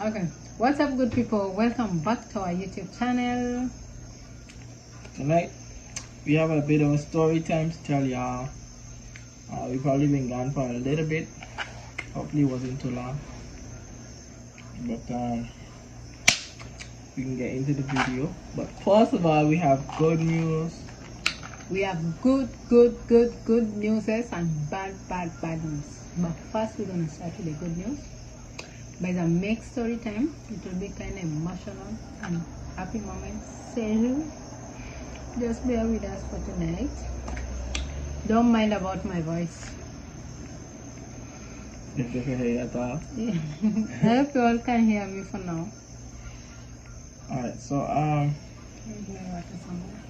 Okay, what's up, good people? Welcome back to our YouTube channel. Tonight we have a bit of a story time to tell y'all. We've probably been gone for a little bit. Hopefully it wasn't too long, but we can get into the video. But first of all, we have good news. We have good news and bad news. But first, we're gonna start with the good news. By the next story time, it will be kind of emotional and happy moments. So just bear with us for tonight. Don't mind about my voice. If you can hear at all. Yeah. I hope you all can hear me for now. Alright, so Where's my water somewhere?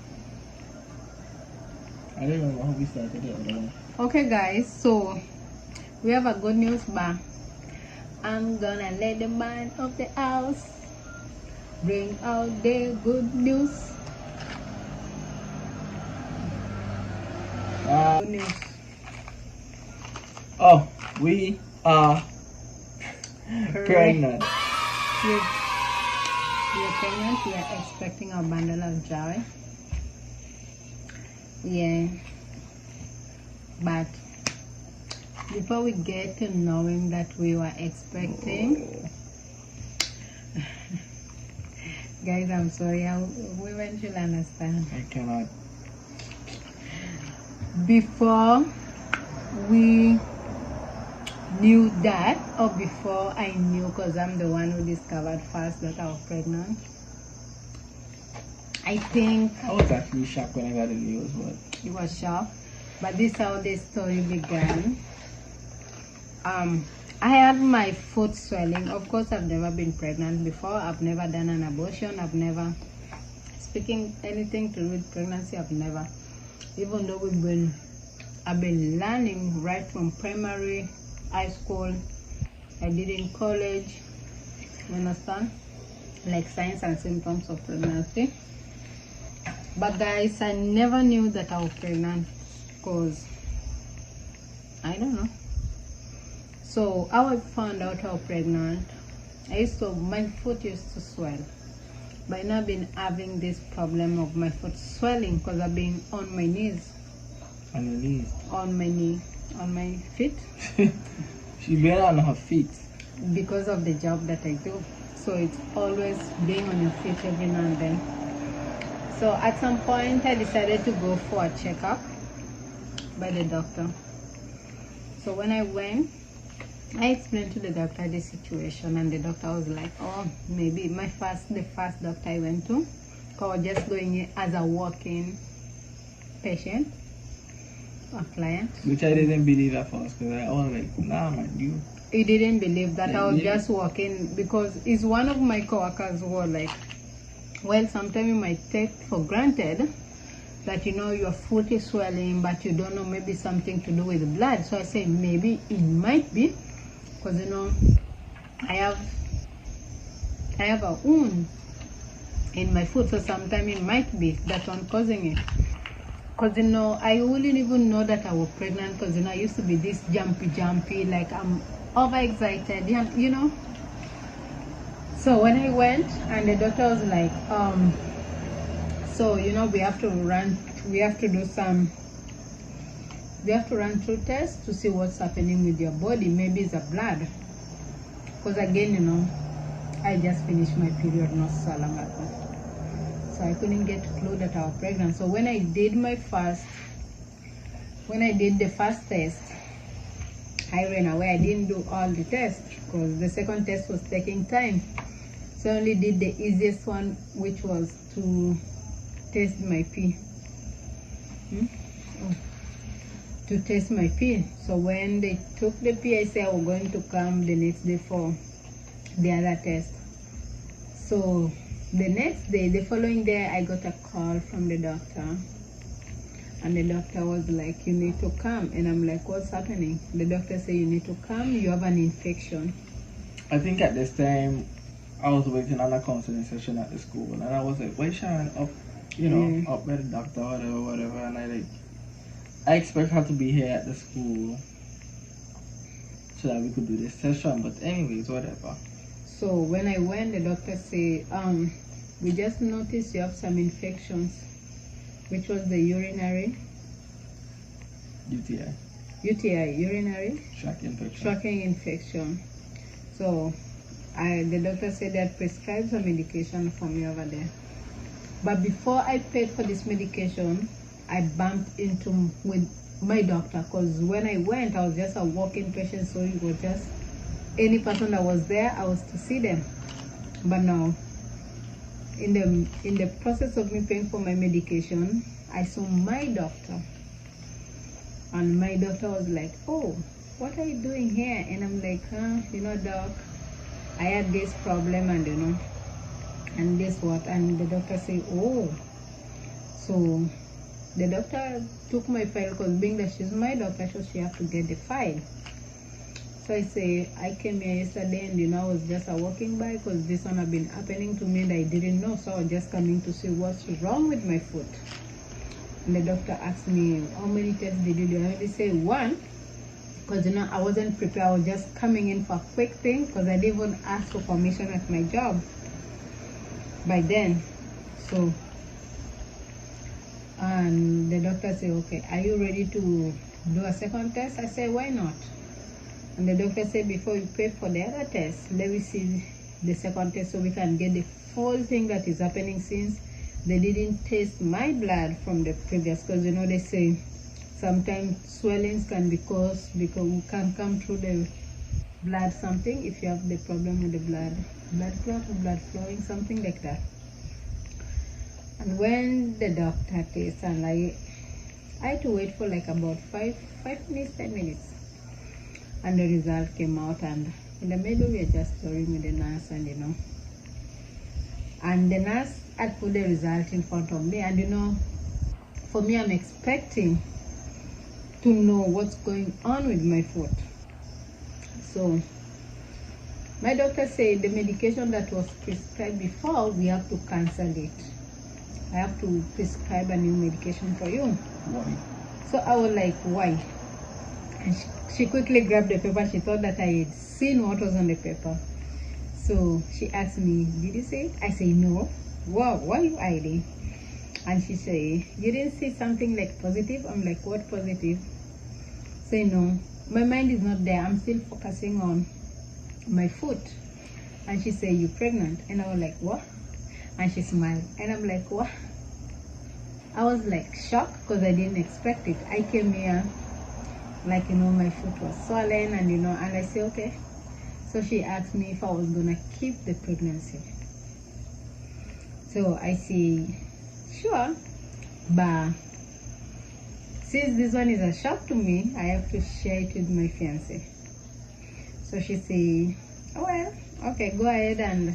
I don't remember how we started the other one. Okay guys, so we have a good news, but I'm gonna let the man of the house bring out the good news. Good news. Oh, we are pregnant. We are pregnant. We are expecting a bundle of joy. Yeah, but before we get to knowing that we were expecting, guys, I'm sorry, women should understand. I cannot. Before we knew that, or before I knew, because I'm the one who discovered first that I was pregnant, I think I was actually shocked when I got the news, but it was shocked. But this is how the story began. I had my foot swelling. Of course, I've never been pregnant before. I've never done an abortion. I've never speaking anything to do with pregnancy. I've never, even though I've been learning right from primary, high school. I did in college. You understand? Like signs and symptoms of pregnancy. But guys, I never knew that I was pregnant because I don't know. So how I found out I was pregnant, my foot used to swell. But now I've been having this problem of my foot swelling because I've been on my knees. on your knees. On my knee, on my feet. She's been on her feet. Because of the job that I do. So it's always being on your feet every now and then. So at some point I decided to go for a checkup by the doctor. So when I went, I explained to the doctor the situation, and the doctor was like, oh, maybe the first doctor I went to, I was just going in as a walk-in patient or client. Which I didn't believe at first, because I was like, nah man, you. He didn't believe that I was Yeah. just walking, because it's one of my coworkers who were like, well, sometimes you might take for granted that your foot is swelling, but you don't know, maybe something to do with the blood. So I said maybe it might be, because I have a wound in my foot, so sometimes it might be that one causing it. Because I wouldn't even know that I was pregnant, because I used to be this jumpy, like I'm overexcited, So when I went, and the doctor was like, so we have to run through tests to see what's happening with your body. Maybe it's a blood, because again, I just finished my period not so long ago, so I couldn't get a clue that I was pregnant. So when I did the first test, I ran away. I didn't do all the tests because the second test was taking time. So I only did the easiest one, which was to test my pee. To test my pee. So when they took the pee, I said I was going to come the next day for the other test. So the next day, the following day, I got a call from the doctor. And the doctor was like, you need to come. And I'm like, what's happening? The doctor said, you need to come. You have an infection. I think at this time, I was waiting on a counseling session at the school, and I was like, why Sharon up, up by the doctor, whatever, and I expect her to be here at the school so that we could do this session, but anyways, whatever. So when I went, the doctor said, we just noticed you have some infections, which was the urinary. UTI, urinary tract infection. tracking infection. So the doctor said they had prescribed some medication for me over there. But before I paid for this medication, I bumped into with my doctor, because when I went, I was just a walk-in patient, so it was just any person that was there, I was to see them. But now, in the process of me paying for my medication, I saw my doctor, and my doctor was like, "Oh, what are you doing here?" And I'm like, doc, I had this problem, and and this what, and the doctor said, "Oh." So the doctor took my file, because being that she's my doctor, so she have to get the file. So I say, I came here yesterday, and I was just walking by, because this one had been happening to me and I didn't know, so I was just coming to see what's wrong with my foot. And the doctor asked me, how many tests did you do? I only say one, because I wasn't prepared. I was just coming in for a quick thing, because I didn't even ask for permission at my job by then. So, and the doctor said, okay, are you ready to do a second test? I said, why not? And the doctor said, before you pay for the other test, let me see the second test, so we can get the full thing that is happening, since they didn't test my blood from the previous. Because they say sometimes swellings can be caused because we can come through the blood, something, if you have the problem with the blood clot or blood flowing, something like that. And when the doctor tests, and I had to wait for like about 5 minutes, 10 minutes. And the result came out, and in the middle we were just storing with the nurse, and and the nurse had put the result in front of me, and for me, I'm expecting to know what's going on with my foot. So my doctor said the medication that was prescribed before, we have to cancel it. I have to prescribe a new medication for you. Why? So I was like, why? And she quickly grabbed the paper. She thought that I had seen what was on the paper. So she asked me, did you say it? I say, no. Wow, why are you hiding? And she say, you didn't see something like positive? I'm like, what positive? Say, no, my mind is not there. I'm still focusing on my foot. And she say, you pregnant? And I was like, what? And she smiled. And I'm like, what? I was like shocked, because I didn't expect it. I came here like, my foot was swollen, and and I say, okay. So she asked me if I was gonna keep the pregnancy. So I say, sure, but since this one is a shock to me, I have to share it with my fiance. So she say, oh, well, okay, go ahead and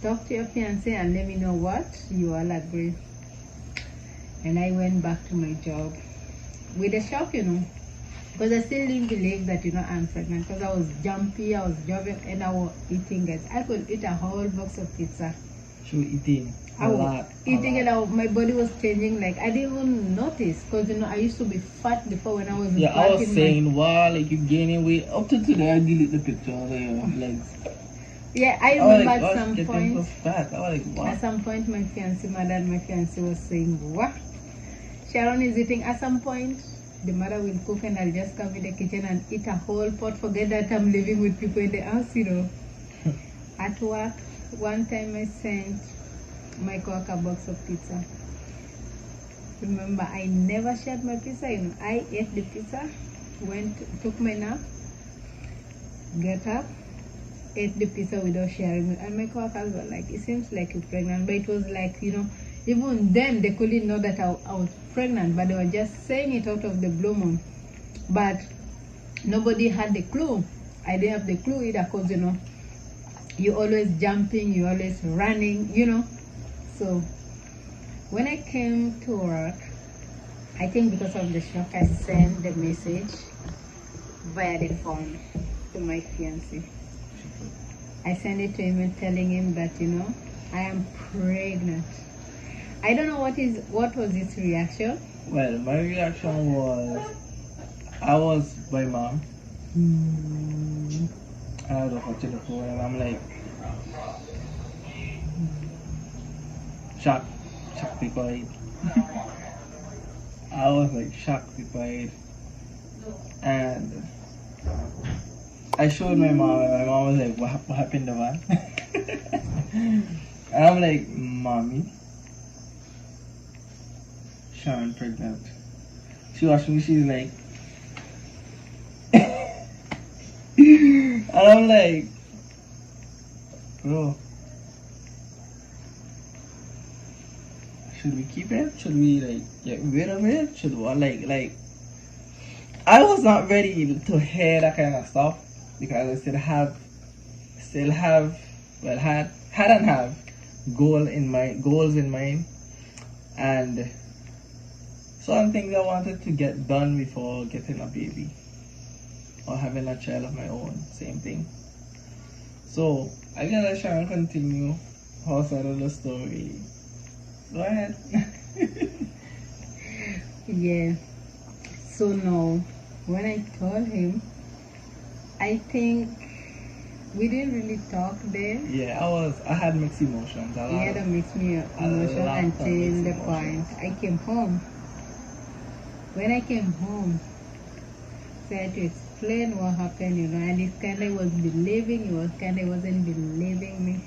talk to your fiance and let me know what you all agree. And I went back to my job with a shock, because I still didn't believe that I'm pregnant, because I was jumpy, I was jogging, and I was eating it. I could eat a whole box of pizza. She was eating I was eating it out. My body was changing, like I didn't even notice, because I used to be fat before when I was I was saying, wow, like you're gaining weight. Up to today, I delete the picture of your legs. Yeah, I remember at some point. Fat. I was like, wow. At some point, my fiance was saying, what? Sharon is eating. At some point, the mother will cook, and I'll just come in the kitchen and eat a whole pot. Forget that I'm living with people in the house, At work, one time I sent my coworker a box of pizza. Remember, I never shared my pizza. I ate the pizza, took my nap, get up, ate the pizza without sharing it. And my coworkers were like, it seems like you're pregnant. But it was like, even them, they couldn't know that I was pregnant, but they were just saying it out of the blue moon. But nobody had the clue. I didn't have the clue either, because you're always jumping, you're always running, So when I came to work, I think because of the shock, I sent the message via the phone to my fiancé. I sent it to him and telling him that I am pregnant. I don't know what was his reaction. Well, my reaction was, I was my mom. And I was watching the phone and I'm like, shocked before I eat. I was like shocked before I ate. And I showed my mom, and my mom was like, what happened to man? And I'm like, Mommy, Sharon pregnant. She watched me, she's like, and I'm like, bro, should we keep it? Should we like get rid of it? Should we like I was not ready to hear that kind of stuff because I still have well had and have goals in mind and some things I wanted to get done before getting a baby or having a child of my own, same thing. So I gotta let Sharon continue her side of the story. Go ahead. Yeah. So now, when I told him, I think we didn't really talk there. Yeah, I had mixed emotions. We had a mixed emotion until the point I came home. When I came home, so I had to explain what happened, you know, and he kind of was believing, he wasn't believing me.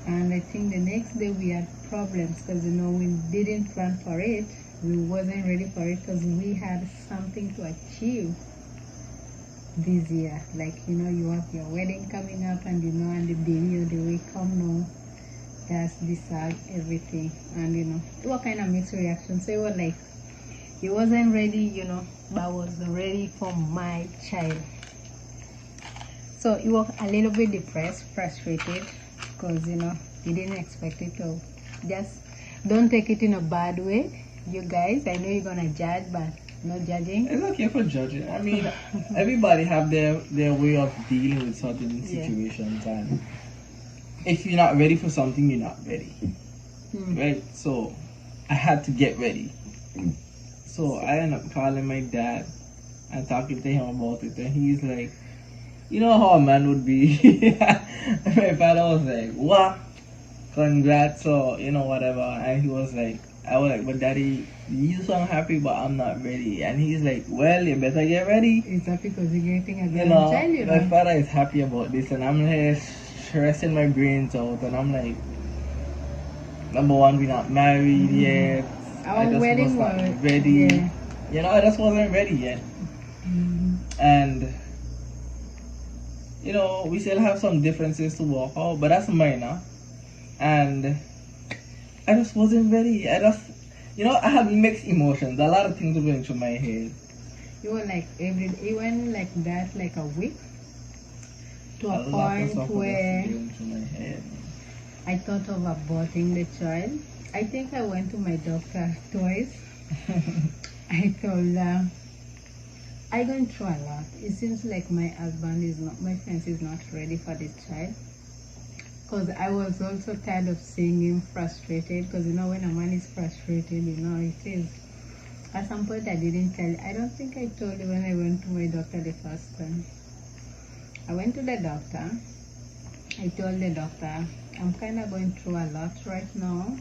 And I think the next day we had problems because, you know, we didn't plan for it. We wasn't ready for it because we had something to achieve this year. Like, you know, you have your wedding coming up and, you know, and the baby or the way come now, that's decide everything. And, you know, it was kind of mixed reaction. So it was like, he wasn't ready, you know, but I was ready for my child. So he was a little bit depressed, frustrated, because, you know, he didn't expect it to. Just don't take it in a bad way, you guys. I know you're gonna judge, but no judging. It's okay for judging. I mean, everybody have their way of dealing with certain situations, and if you're not ready for something, you're not ready, right? So I had to get ready. So I ended up calling my dad and talking to him about it, and he's like, you know how a man would be. My father was like, what? Congrats, or, you know, whatever. And he was like, I was like, but daddy, you sound happy, but I'm not ready. And he's like, well, you better get ready. It's happy because you're getting a grandchild, you know. My father is happy about this, and I'm like stressing my brains out, and I'm like, number one, we're not married yet. Our wedding was ready. Yeah. You know, I just wasn't ready yet. And you know, we still have some differences to work out, but that's minor. And I just wasn't ready. I had mixed emotions. A lot of things were going through my head. You were like you went like that like a week to a point where I thought of aborting the child. I think I went to my doctor twice. I told her, I'm going through a lot. It seems like my fiance is not ready for this child. Because I was also tired of seeing him frustrated. Because, you know, when a man is frustrated, you know, it is. At some point, I didn't tell you. I don't think I told you when I went to my doctor the first time. I went to the doctor. I told the doctor, I'm kind of going through a lot right now.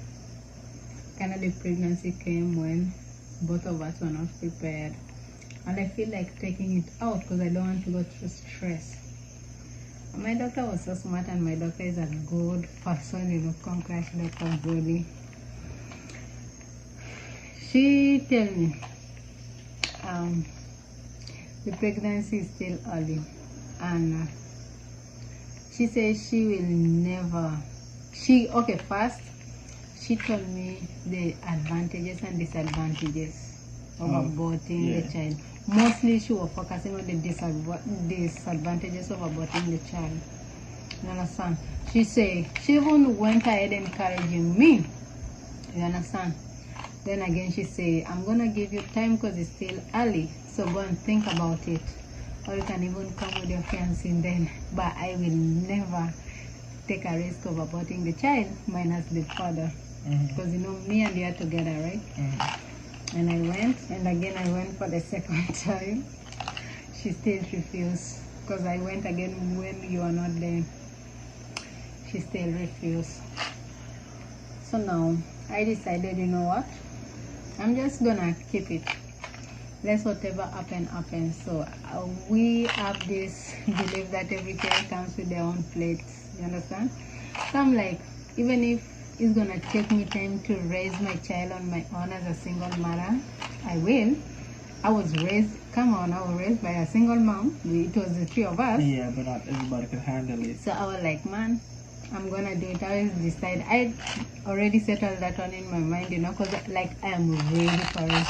Kind of the pregnancy came when both of us were not prepared. And I feel like taking it out because I don't want to go through stress. My doctor was so smart, and my doctor is a good person, you know, congrats Dr. Brody. She told me the pregnancy is still early, and she says she will never, first she told me the advantages and disadvantages of aborting the child. Mostly she was focusing on the disadvantages of aborting the child. You understand? She said, she even went ahead encouraging me. You understand? Then again she said, I'm going to give you time because it's still early. So go and think about it. Or you can even come with your fiancé then. But I will never take a risk of aborting the child, minus the father. Because, you know, me and you are together, right? And I went, and again I went for the second time. She still refused. because I went again when you are not there. She still refused. So now I decided, you know what, I'm just gonna keep it. Let whatever happens. So we have this belief that every child comes with their own plates. You understand? So I'm like, even if it's gonna take me time to raise my child on my own as a single mother, I will. I was raised by a single mom. It was the three of us. Yeah, but not everybody could handle it. So I was like, man, I'm gonna do it. I always decide. I already settled that one in my mind, you know, because like I am ready for it.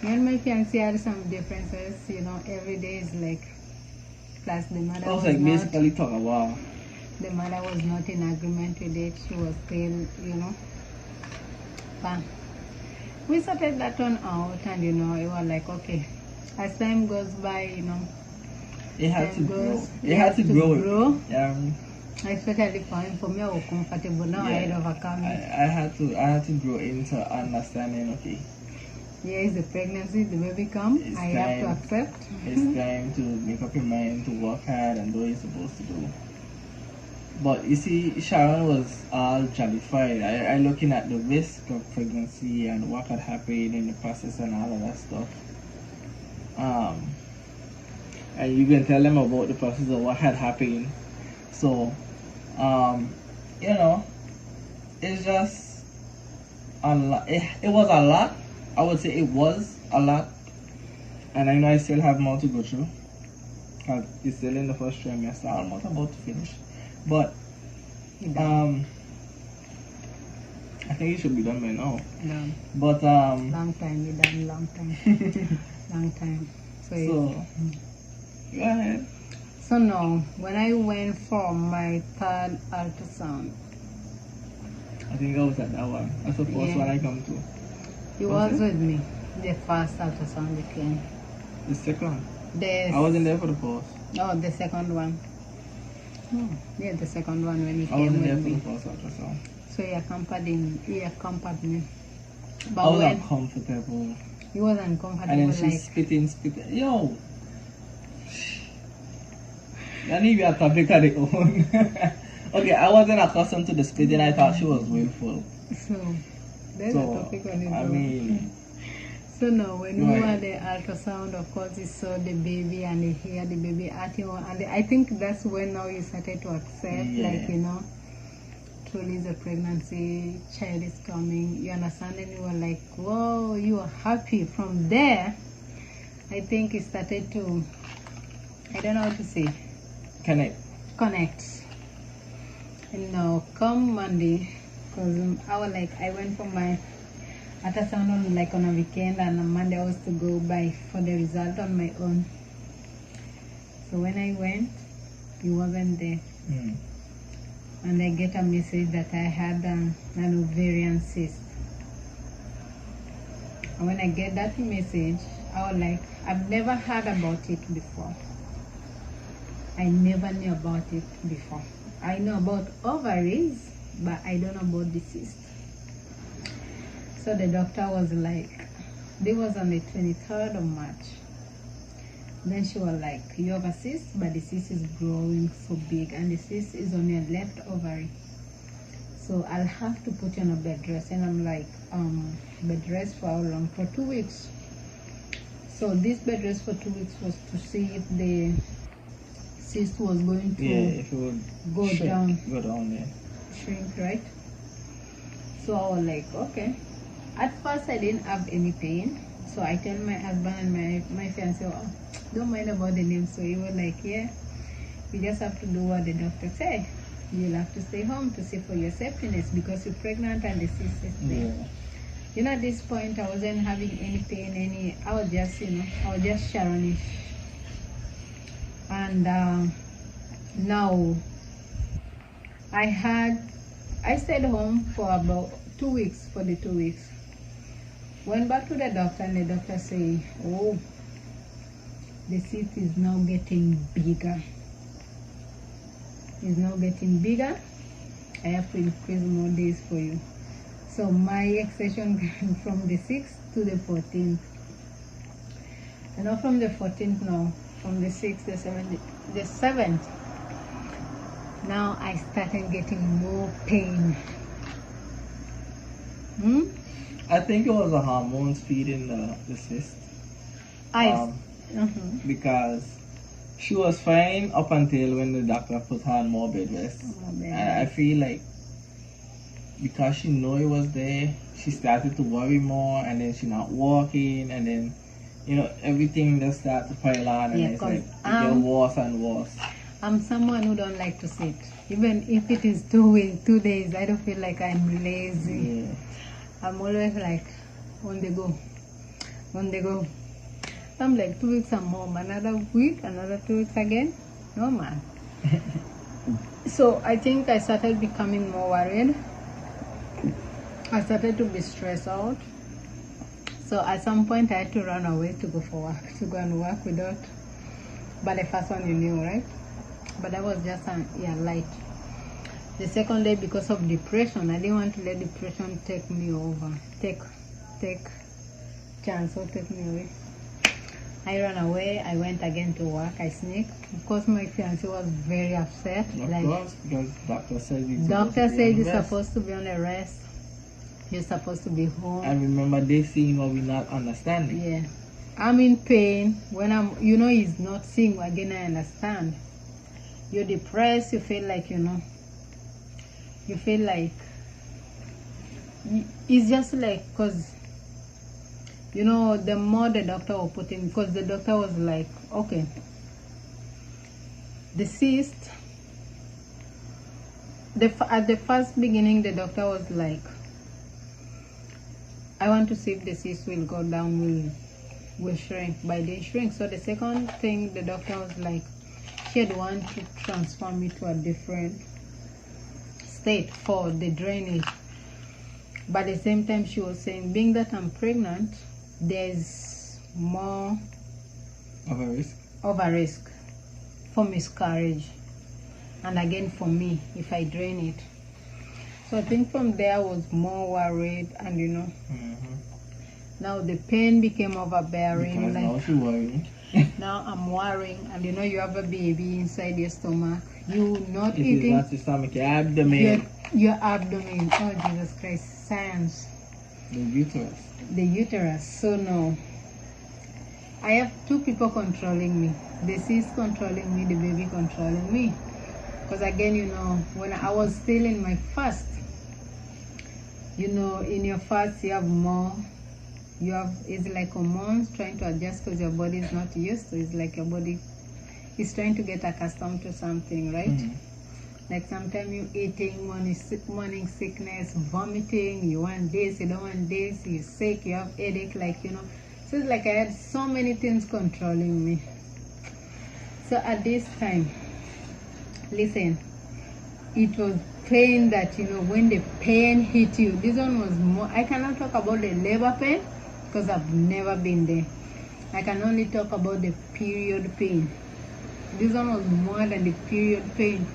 Me and my fiancé had some differences, you know. Every day is like, plus the mother was like not, basically talk a while. the mother was not in agreement with it. She was still, you know. But we sorted that one out, and you know, it was like, okay, as time goes by, you know, it had to grow. It had to grow. Yeah. Especially for me, I was comfortable now. I had overcome it. I had to grow into understanding. Okay. Yeah, it's the pregnancy, the baby come. I have to accept. It's time to make up your mind to work hard and do what you're supposed to do. But you see, Sharon was all jollified. I looking at the risk of pregnancy and what could happen in the process and all of that stuff. And you can tell them about the process of what had happened. So, you know, it's just a lot. It was a lot. I would say it was a lot, and I know I still have more to go through. Cause it's still in the first trimester, almost about to finish. But I think it should be done by now. Done. But long time, we done long time, long time. So go ahead. So now, when I went for my third ultrasound, I think I was at that one. That's the first one I come to. You was with me. The first ultrasound you came. The second? I wasn't there for the first. Oh, the second one. Oh, yeah, the second one when you I came wasn't there with me. for the first ultrasound. So you accompanied me. But I was uncomfortable. You was uncomfortable. And then she's spitting. Yo! That need to be a topic of the own. Okay, I wasn't accustomed to the spitting. I thought she was willful. So, there's a topic on it. I mean... So now, when we were the ultrasound, of course, you saw the baby and you hear the baby acting. And I think that's when now you started to accept, like, you know, truly the pregnancy, child is coming. You understand? And you were like, whoa, you are happy. From there, I think it started to, I don't know how to say. Connect. And now, come Monday, because I went for my ultrasound on a weekend, and on Monday I was to go by for the result on my own. So when I went, he wasn't there. And I get a message that I had an ovarian cyst. And when I get that message, I was like, I've never heard about it before. I never knew about it before. I know about ovaries, but I don't know about the cyst. So the doctor was like, this was on the 23rd of March. Then she was like, you have a cyst, but the cyst is growing so big, and the cyst is on your left ovary. So I'll have to put you on a bed rest. And I'm like, bed rest for how long? For 2 weeks. So this bed rest for 2 weeks was to see if the cyst was going to if it would go down, shrink, right? So I was like, okay. At first I didn't have any pain, so I tell my husband and my fiance, oh, don't mind about the name. So he was like, yeah, you just have to do what the doctor said. You'll have to stay home to see for your safetyness because you're pregnant and the cyst is there. You know, at this point I wasn't having any pain, I was just, I was just Sharonish. And now I stayed home for about 2 weeks, for the 2 weeks. Went back to the doctor, and the doctor said, oh, the cyst is now getting bigger. It's now getting bigger. I have to increase more days for you. So my extension came from the 6th to the 14th. And now from the 14th now, on the 6th, the 7th, the 7th. Now I started getting more pain. I think it was the hormones feeding the cyst. Because she was fine up until when the doctor put her on more bed rest. And I feel like because she knew it was there, she started to worry more, and then she not walking, and then everything just started to pile on, and it's like it get worse and worse. I'm someone who don't like to sit. Even if it is 2 days, I don't feel like I'm lazy. Yeah. I'm always like on the go. I'm like 2 weeks and more, another week, another 2 weeks again. No man. So I think I started becoming more worried. I started to be stressed out. So at some point I had to run away to go for work, to go and work without. But the first one you knew, right? But that was just light. The second day, because of depression, I didn't want to let depression take me over, take chance or take me away. I ran away. I went again to work. I sneaked. Of course, my fiancé was very upset. Of course, because doctor said you're supposed to be on a rest. You're supposed to be home. And remember, they seeing what we not understanding. Yeah, I'm in pain. When he's not seeing again. I understand. You're depressed. You feel like You feel like it's just like, because the more the doctor will put in, because the doctor was like, okay, the cyst, at the first beginning the doctor was like, I want to see if the cyst will go down, will shrink. By then shrink. So the second thing, the doctor was like, she'd want to transfer me to a different state for the drainage. But at the same time, she was saying, being that I'm pregnant, there's more of a risk for miscarriage, and again for me if I drain it. So I think from there I was more worried, and now the pain became overbearing. Because now she's worrying. Now I'm worrying, and you have a baby inside your stomach. You not it eating. It is not your stomach, your abdomen. Your abdomen. Oh Jesus Christ! Science. The uterus. The uterus. So no. I have two people controlling me. The cyst controlling me, the baby controlling me. Because again, when I was still in my fast, in your fast you have more. It's like hormones trying to adjust because your body is not used to. It's like your body is trying to get accustomed to something, right? Like sometimes you eating, morning sickness, vomiting, you want this, you don't want this, you're sick, you have headache, So it's like I had so many things controlling me. So at this time, listen, it was pain that, when the pain hit you, this one was more. I cannot talk about the labor pain because I've never been there. I can only talk about the period pain. This one was more than the period pain.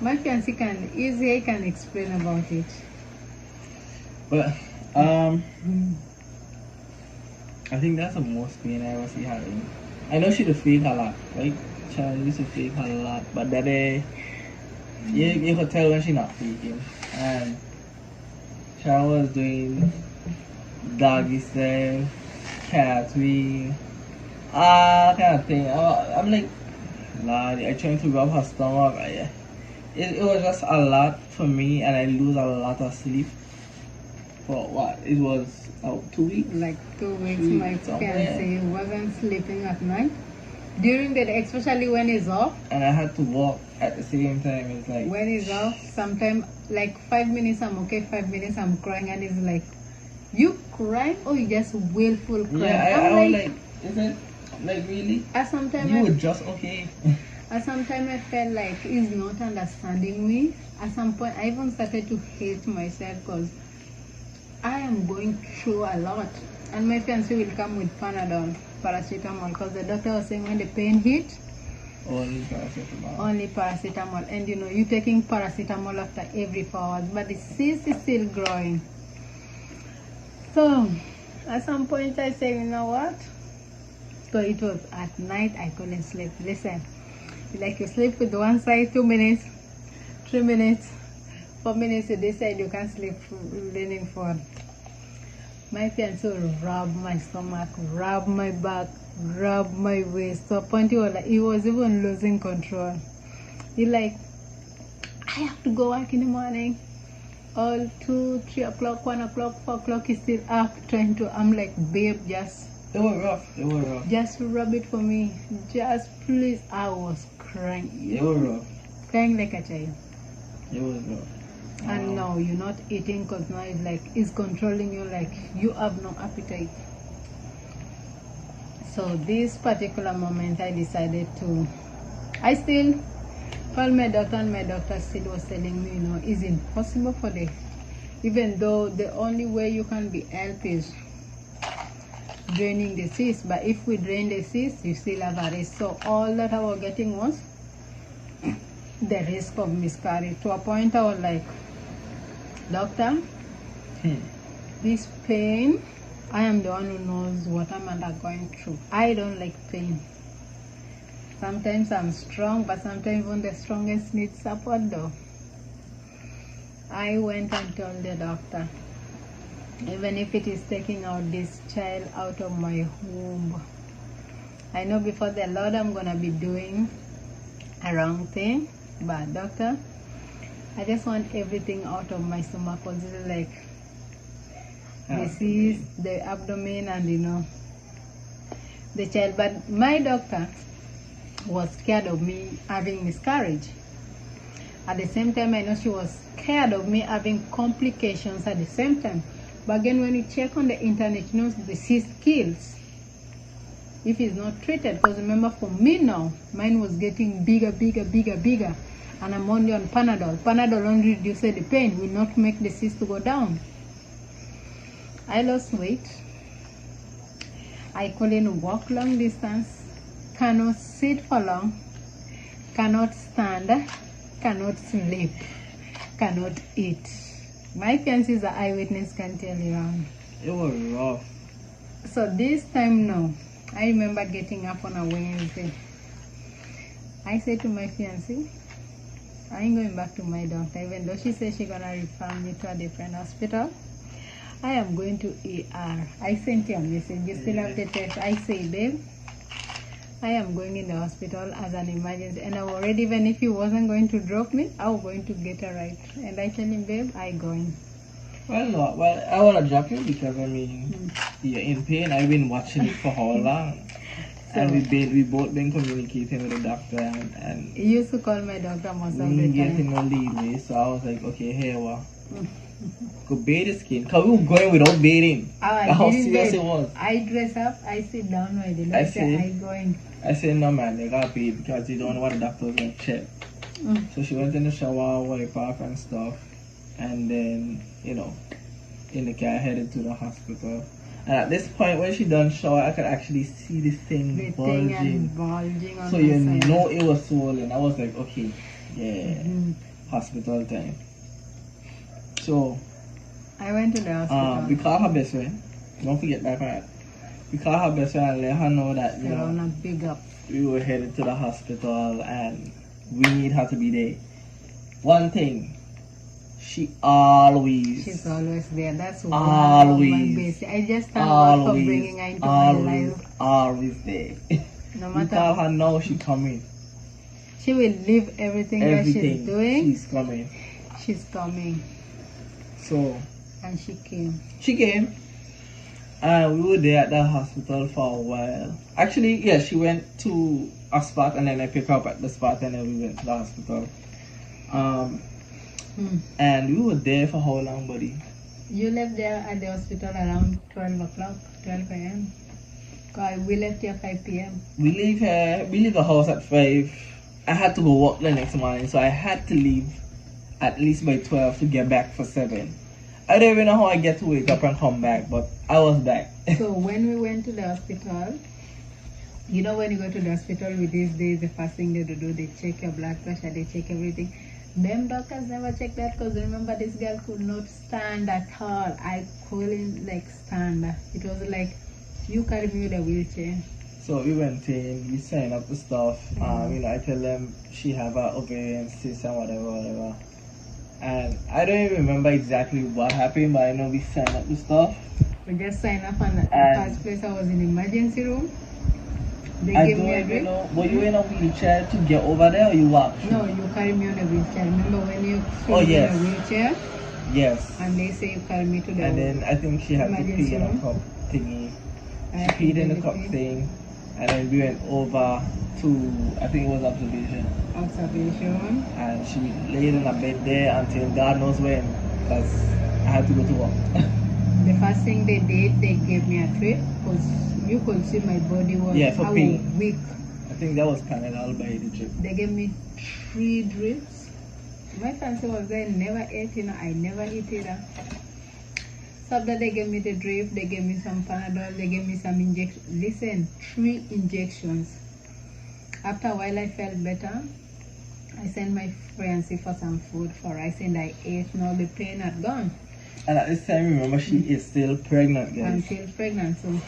My fiancé can explain about it. But I think that's the most pain I ever see her in. I know she used to feel a lot, right? Sharon used to feel a lot, but that day, you could tell when she not faking. And Sharon was doing doggy style, cartwheel, kind of thing. I'm like, Lord, I trying to rub her stomach. It was just a lot for me, and I lose a lot of sleep. For what? It was 2 weeks? Like 2 weeks, my fiancé wasn't sleeping at night. During the day, especially when he's off. And I had to walk at the same time. It's like... When he's off, sometimes like 5 minutes I'm okay, 5 minutes I'm crying, and it's like, you crying or you just willful crying? Yeah, I was like, is it like really? You were just okay. At some time I felt like he's not understanding me. At some point I even started to hate myself because I am going through a lot. And my fiancé will come with paracetamol, because the doctor was saying when the pain hit, only paracetamol. And you taking paracetamol after every 4 hours, but the cyst is still growing. So at some point I said, you know what, So it was at night, I couldn't sleep. Listen, like you sleep with one side 2 minutes, 3 minutes, 4 minutes to this side, you can't sleep leaning forward. My fiancé will rub my stomach, rub my back, rub my waist. To a point he was even losing control. He like, I have to go work in the morning. All 2, 3 o'clock, 1 o'clock, 4 o'clock, he's still up trying to. I'm like, babe, just. They were rough. They were rough. Just rub it for me. Just please. I was crying. They were rough. Crying like a child. It was rough. And now you're not eating because now it's like it's controlling you, like you have no appetite. So this particular moment I decided to, I still called my doctor, and my doctor still was telling me, you know, it's impossible for the, even though the only way you can be helped is draining the cyst, but if we drain the cyst, you still have a risk. So all that I was getting was the risk of miscarriage. To a point I was like, doctor, this pain, I am the one who knows what I'm undergoing through. I don't like pain. Sometimes I'm strong, but sometimes even the strongest needs support though. I went and told the doctor, even if it is taking out this child out of my womb, I know before the Lord I'm gonna be doing a wrong thing, but doctor, I just want everything out of my stomach, because this is like this is the abdomen and you know the child. But my doctor was scared of me having miscarriage. At the same time, I know she was scared of me having complications at the same time. But again, when you check on the internet, you know the cyst kills if it's not treated. Because remember, for me now, mine was getting bigger, and I'm only on Panadol. Panadol only reduces the pain, will not make the cyst to go down. I lost weight. I couldn't walk long distance, cannot sit for long, cannot stand, cannot sleep, cannot eat. My fiancé is an eyewitness, can tell you. It was rough. So this time now, I remember getting up on a Wednesday. I said to my fiancé, I ain't going back to my doctor, even though she said she's gonna refer me to a different hospital. I am going to ER. I sent you a message. You still have the text. I say, babe, I am going in the hospital as an emergency, and I already, even if he wasn't going to drop me, I was going to get a ride. And I tell him, babe, I going. Well, no, well, I want to drop you because I mean, you're in pain. I've been watching it for how long? So, and we both been communicating with the doctor, and he used to call my doctor most of the time. Getting a leeway, so I was like, okay, here what? Go bathe the skin. Because we were going without bathing. How serious it was. I dress up, I sit down with the doctor, I going. I said, no man, they got bathe because you don't know what the doctor was going to check. So she went in the shower, wipe off and stuff, and then, you know, in the car headed to the hospital. And at this point, when she done shower, I could actually see the thing bulging. On so you know it was swollen. I was like, okay, yeah, hospital time. So I went to the hospital. We called her best friend. Don't forget that part. We called her best friend and let her know that you know big up. We were headed to the hospital and we need her to be there. One thing, she's always there. That's always my base. I just thank God for bringing her into my life. Always there. No matter. We call her now, she coming. She will leave everything that she's doing. She's coming. She's coming. So, and she came. She came, and we were there at the hospital for a while. Actually, yeah, she went to a spot, and then I picked her up at the spot, and then we went to the hospital. And we were there for how long, buddy? You left there at the hospital around 12 o'clock, 12 a.m. We left here 5 p.m. We leave the house at 5. I had to go work the next morning, so I had to leave at least by 12 to get back for 7. I don't even know how I get to wake up and come back, but I was back. So when we went to the hospital, you know when you go to the hospital with these days, the first thing they do, they check your blood pressure, they check everything. Them doctors never check that, because remember, this girl could not stand at all. I couldn't like stand. It was like you carry me with a wheelchair. So we went in, we signed up the stuff. You know, I tell them she have a ovarian cyst and whatever. And I don't even remember exactly what happened, but I know we signed up the stuff. We just signed up, and the first place I was in the emergency room. They I gave don't me a even drip. know. Were you in a wheelchair to get over there, or you walked? No, you carry me on a wheelchair. Remember when you Oh, in yes. a wheelchair? Yes. And they say you carry me to the And then I think she had to emergency pee in a room. cup thingy. I She peed in the really cup pee. thing, and then we went over to, I think it was observation. Observation. And she laid in a bed there until God knows when, because I had to go to work. The first thing they did, they gave me a drip, because you could see my body was for I pain. was weak. I think that was Panadol by the drip. They gave me 3 drips. My fancy was there, never ate, I never eat either. So after they gave me the drip, they gave me some Panadol, they gave me some injections. Listen, 3 injections. After a while, I felt better. I sent my fiancé for some food for rice, and I ate. Now the pain had gone. And at this time, remember, she is still pregnant, guys. I'm still pregnant, so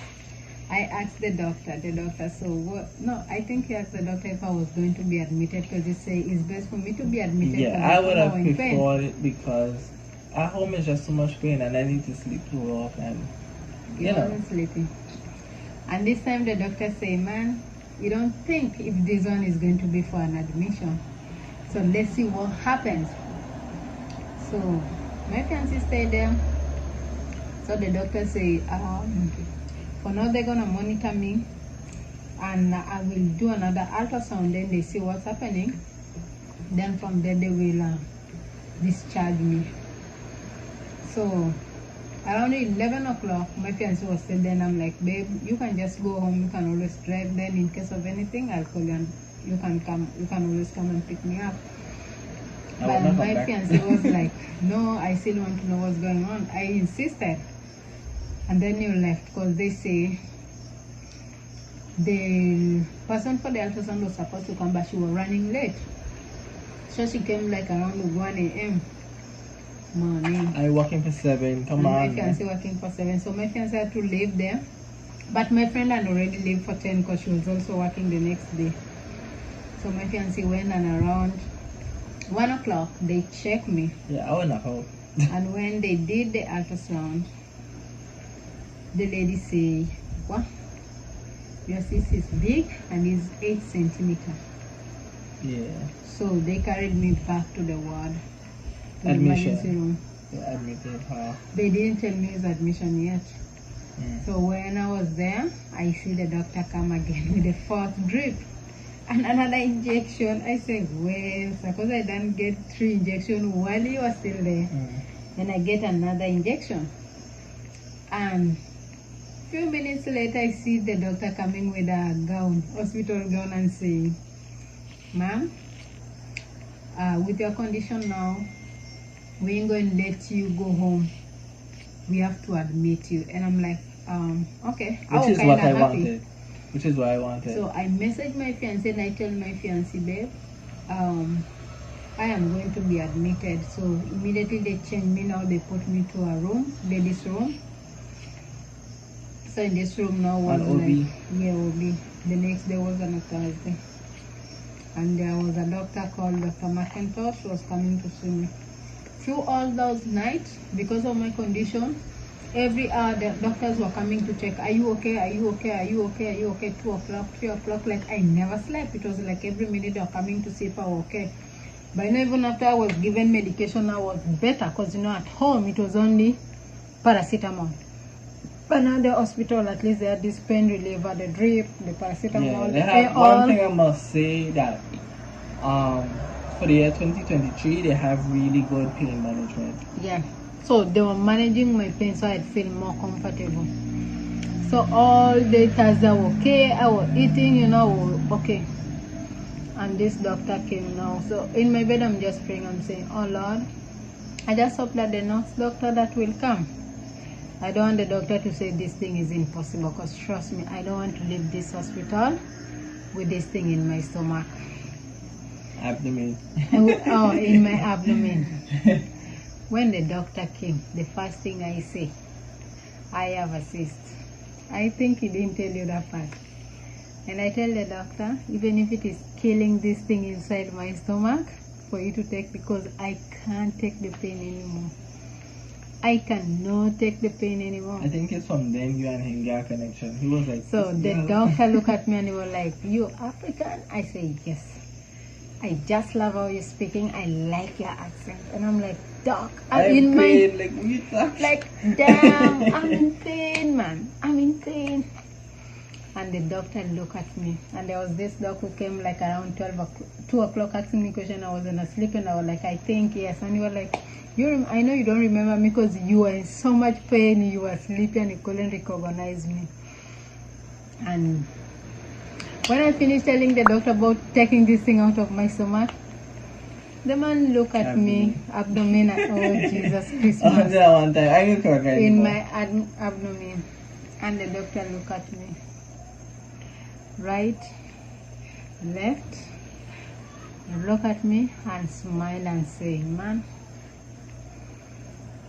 I asked the doctor, so what? No, I think he asked the doctor if I was going to be admitted, because he said it's best for me to be admitted. Yeah, I would have preferred it, because at home is just too much pain, and I need to sleep too rough, and you know. Sleeping. And this time the doctor say, man, you don't think if this one is going to be for an admission, so let's see what happens. So my fiancé stayed there. So the doctor say, for now they're gonna monitor me, and I will do another ultrasound, then they see what's happening. Then from there they will discharge me. So around 11 o'clock, my fiancé was still there, and I'm like, babe, you can just go home, you can always drive, then in case of anything, I'll call you and you can always come and pick me up. But my fiancé was like, no, I still want to know what's going on. I insisted. And then you left, because they say the person for the ultrasound was supposed to come, but she was running late. So she came like around 1 a.m. morning. I working for 7, come on. My fiancé working for 7, so my fiancé had to leave there. But my friend had already left for 10, because she was also working the next day. So my fiancé went, and around 1 o'clock, they checked me. Yeah, I went home. And when they did the ultrasound, the lady say, what? Your cyst is big and is 8 centimeters. Yeah. So they carried me back to the ward, to the Admission. emergency room. Yeah, admitted her. They didn't tell me his admission yet. Mm. So when I was there, I see the doctor come again with the 4th drip and another injection. I said, well, suppose I didn't get 3 injections while you were still there. Then I get another injection. And few minutes later, I see the doctor coming with a gown, hospital gown, and saying, ma'am, with your condition now, we ain't going to let you go home. We have to admit you. And I'm like, okay. Which is what I wanted. Which is what I wanted. So I messaged my fiancé, and I tell my fiancé, babe, I am going to be admitted. So immediately they changed me. Now they put me to a room, ladies' room. So in this room now was OB. OB. The next day was on a Thursday. And there was a doctor called Dr. McIntosh, was coming to see me. Through all those nights, because of my condition, every hour the doctors were coming to check, are you okay, are you okay, are you okay, are you okay, 2 o'clock, 3 o'clock, like I never slept. It was like every minute they were coming to see if I was okay. But even after I was given medication, I was better, because at home it was only paracetamol. But now the hospital, at least they had this pain reliever, the drip, the paracetamol. Yeah, they have one thing I must say, that for the year 2023, they have really good pain management. Yeah. So they were managing my pain, so I'd feel more comfortable. So all the tests were okay, I was eating, okay. And this doctor came now. So in my bed, I'm just praying, I'm saying, oh Lord, I just hope that the next doctor that will come, I don't want the doctor to say this thing is impossible, because trust me, I don't want to leave this hospital with this thing in my stomach. Abdomen. Oh, in my abdomen. When the doctor came, the first thing I say, I have a cyst. I think he didn't tell you that part. And I tell the doctor, even if it is killing this thing inside my stomach, for you to take, because I can't take the pain anymore. I cannot take the pain anymore. I think it's from then you and him got a connection. He was like, so the doctor looked at me and he was like, "You African?" I say, "Yes. I just love how you're speaking. I like your accent." And I'm like, "Doc, I'm in pain. my..." Like, what you talking? Like, damn, I'm in pain, man. I'm in pain. And the doctor looked at me. And there was this doc who came like around 2 o'clock asking me a question. I was asleep and I was like, "I think yes." And he was like, I know you don't remember me because you were in so much pain. You were sleepy and you couldn't recognize me. And when I finished telling the doctor about taking this thing out of my stomach, the man looked at me, abdomen, oh Jesus Christmas, one time. I can correct in my abdomen. And the doctor looked at me, right, left, look at me and smile and say, "Man."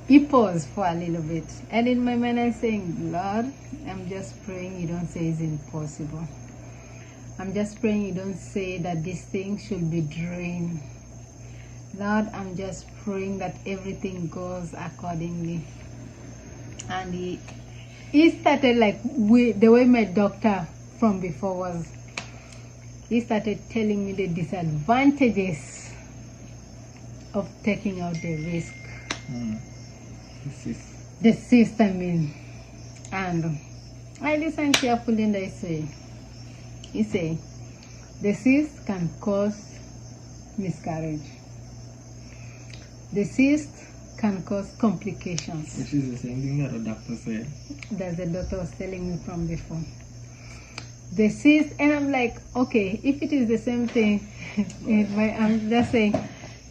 He paused for a little bit, and in my mind I'm saying, "Lord, I'm just praying you don't say it's impossible. I'm just praying you don't say that this thing should be drained. Lord, I'm just praying that everything goes accordingly." And he started like the way my doctor from before was. He started telling me the disadvantages of taking out the risk. The cyst, I mean. And I listened carefully and I say, he said, the cyst can cause miscarriage. The cyst can cause complications. Which is the same thing that the doctor said. That the doctor was telling me from before. The cyst, and I'm like, okay, if it is the same thing, I'm just saying,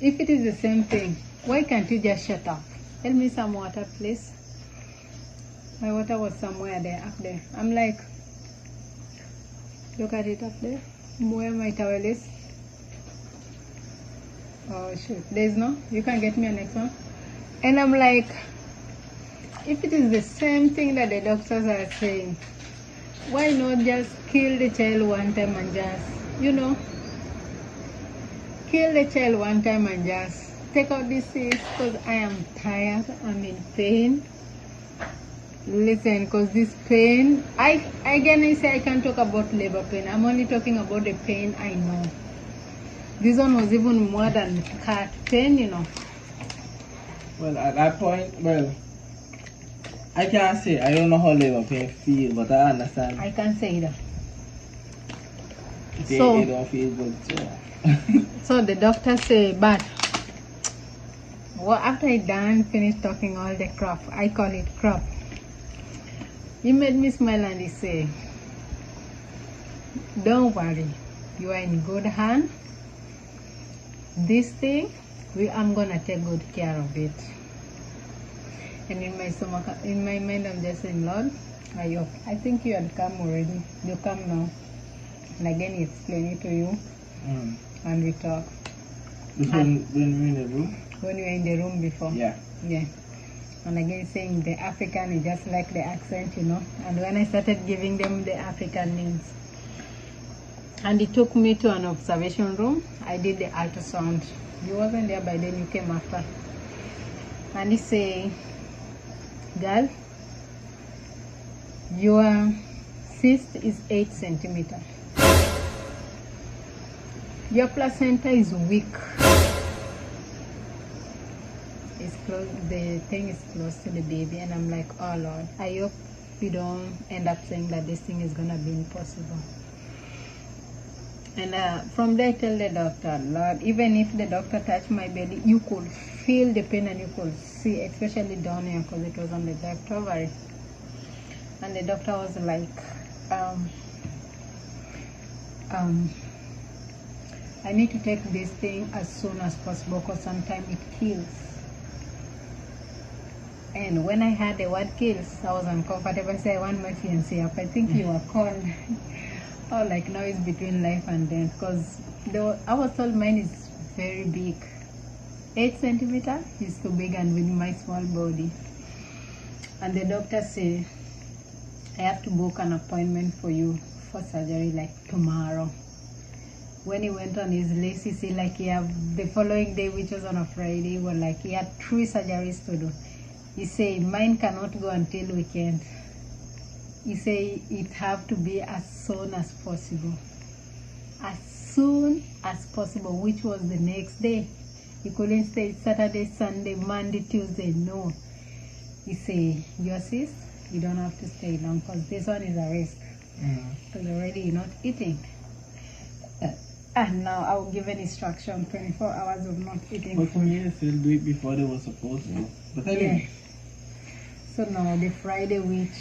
if it is the same thing, why can't you just shut up? Tell me some water, please. My water was somewhere there, up there. I'm like, look at it up there, where my towel is. Oh shoot, there's no, you can get me a next one. And I'm like, if it is the same thing that the doctors are saying, why not just kill the child one time and just, kill the child one time and just take out this cyst, because I am tired, I'm in pain. Listen, because this pain, I say I can't talk about labor pain. I'm only talking about the pain I know. This one was even more than cat pain, Well, at that point, I can't say. I don't know how labor pain feel, but I understand. I can't say that. They don't feel good, so. So the doctor say, but after I done finished talking all the crap, I call it crap. He made me smile and he say, "Don't worry, you are in good hand. This thing, I'm gonna take good care of it." And in my stomach, in my mind, I'm just saying, "Lord, I think you had come already. You come now." And again, he explained it to you, and we talk. When we were in the room? When we were in the room before. Yeah. Yeah. And again, saying the African is just like the accent, And when I started giving them the African names, and he took me to an observation room, I did the ultrasound. You wasn't there by then, you came after. And he say, "Girl, your cyst is 8 centimeters. Your placenta is weak. It's close, the thing is close to the baby." And I'm like, "Oh Lord, I hope we don't end up saying that this thing is gonna be impossible." And from there I tell the doctor, "Lord, even if the doctor touched my belly, you could feel the pain and you could see, especially down here because it was on the left ovary." And the doctor was like, "I need to take this thing as soon as possible because sometimes it kills." And when I heard the word kills, I was uncomfortable. I said, "I want my fiancé up. I think you are called." Oh, like now it's between life and death, because I was told mine is very big. 8 centimeters is too big, and with my small body. And the doctor said, "I have to book an appointment for you for surgery like tomorrow. When he went on his list, he said like he have the following day, which was on a Friday, well, like he had 3 surgeries to do. He said mine cannot go until weekend. He said it have to be as soon as possible. As soon as possible, which was the next day. He couldn't stay Saturday, Sunday, Monday, Tuesday, no. He said, your sis, you don't have to stay long because this one is a risk. Because already you're not eating. And now I will give an instruction 24 hours of not eating. But for me, they still do it before they were supposed to. But anyway. So now the Friday, which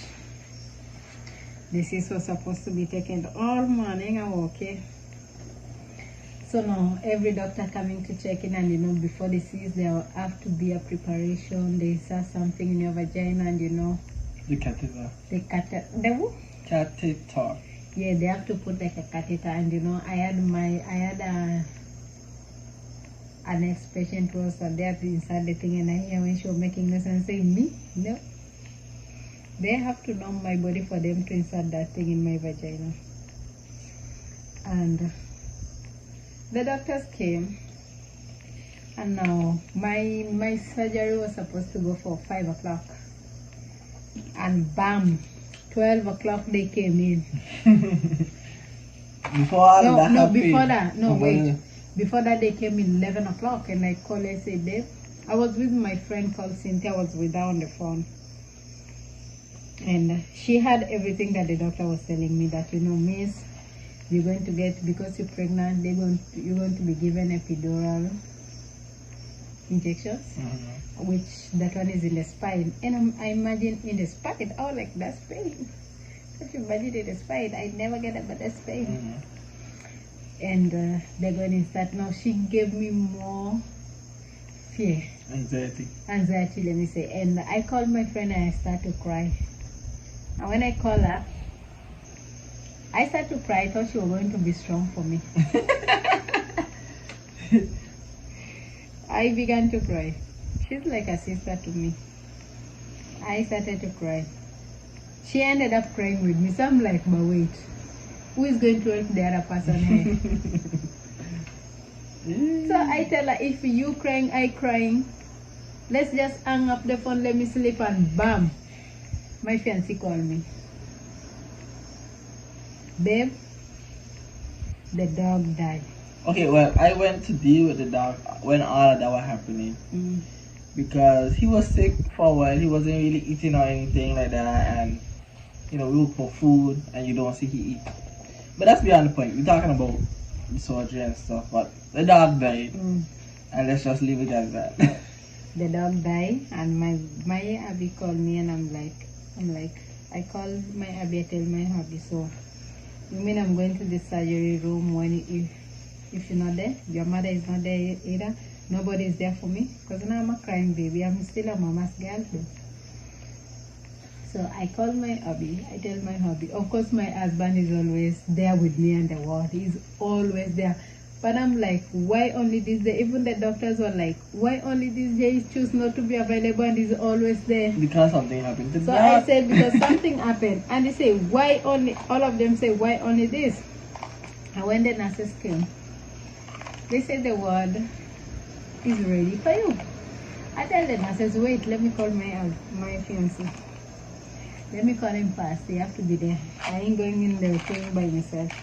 the sis was supposed to be taken all morning, I'm okay. So now every doctor coming to check in, and you know, before the sis, there will have to be a preparation. They insert something in your vagina, and you know, the catheter. The catheter. The what? Catheter. Yeah, they have to put like a catheter, and you know, I had an ex-patient was there to insert the thing, and I hear when she was making this and saying, me? No. They have to numb my body for them to insert that thing in my vagina. And the doctors came, and now my surgery was supposed to go for 5 o'clock. And bam, 12 o'clock they came in. Before that they came in 11 o'clock, and I called and said, Dave, I was with my friend called Cynthia, I was with her on the phone. And she had everything that the doctor was telling me, that, you know, miss, you're going to get, because you're pregnant, you're going to be given epidural injections, which that one is in the spine. And I imagine in the spine, oh, like that's pain. If you imagine in the spine, I never get it, but that's pain. And they're going to start now. She gave me more fear. Anxiety, let me say. And I called my friend and I started to cry. And when I called her, I started to cry. I thought she was going to be strong for me. I began to cry. She's like a sister to me. I started to cry. She ended up crying with me. So I'm like, but wait, who is going to help the other person here? So I tell her, if you crying, I crying, let's just hang up the phone, let me sleep, and bam, my fiancé called me. Babe, the dog died. Okay, well, I went to deal with the dog when all of that was happening. Because he was sick for a while. He wasn't really eating or anything like that. And, you know, we look for food and you don't see he eat. But that's beyond the point. We're talking about the surgery and stuff. But the dog died. And let's just leave it as that. The dog died, and my hubby called me, and I'm like, I call my hubby, I tell my hubby, so you mean I'm going to the surgery room when if you're not there, your mother is not there either, nobody is there for me, because now I'm a crying baby, I'm still a mama's girl though. So I call my hubby, I tell my hubby, of course my husband is always there with me in the ward, he's always there. But I'm like, why only this day? Even the doctors were like, why only this day he choose not to be available and he's always there? Because something happened to So I said, because something happened. And they say, why only, all of them say, why only this? And when the nurses came, they said the ward is ready for you. I tell the nurses, wait, let me call my fiancé. Let me call him fast. They have to be there. I ain't going in the thing by myself.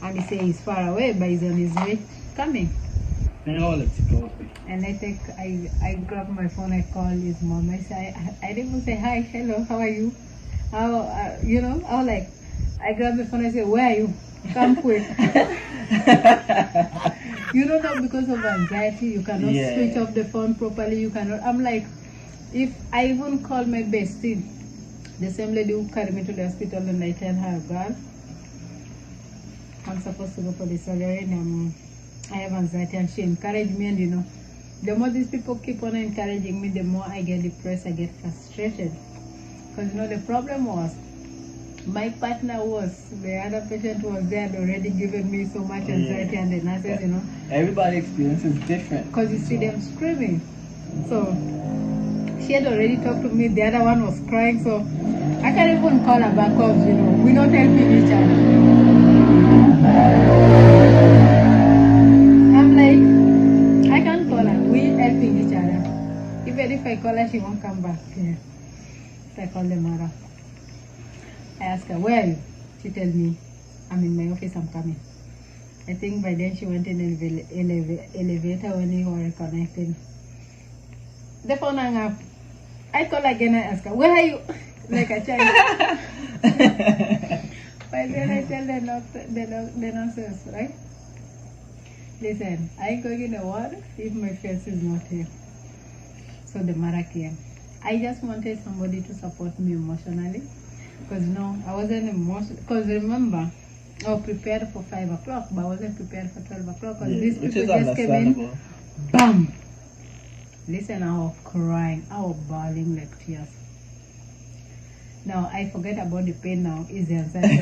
And he say he's far away, but he's on his way coming. And let's go. And I grab my phone, I call his mom. I say, I didn't even say hi, hello, how are you? How you know? I was like, I grab the phone, I say, where are you? Come quick. You don't know, because of anxiety, you cannot switch off the phone properly. You cannot. I'm like, if I even call my bestie, the same lady who carried me to the hospital, and I tell her, girl, I'm supposed to go for the surgery, and I have anxiety, and she encouraged me. And you know, the more these people keep on encouraging me, the more I get depressed, I get frustrated. Because you know, the problem was, my partner was, the other patient was there, had already given me so much anxiety, and the nurses, you know. Everybody's experience is different. Because you see them screaming. So, she had already talked to me, the other one was crying, so I can't even call her back because, you know, we're not helping each other. I'm like, I can't call her. We're helping each other. Even if I call her, she won't come back. Yeah. So I call the mother. I ask her, where are you? She tells me, I'm in my office, I'm coming. I think by then she went in the elevator when we were connected. The phone hung up. I call again and ask her, where are you? Like a child. But then I tell the nurses, right? Listen, I ain't going in the ward if my face is not here. So the mother came. I just wanted somebody to support me emotionally. Because no, I wasn't emotional. Because remember, I was prepared for 5 o'clock, but I wasn't prepared for 12 o'clock. Because these people just came in, bam! Listen, I was crying. I was bawling like tears. Now, I forget about the pain now. Is the anxiety.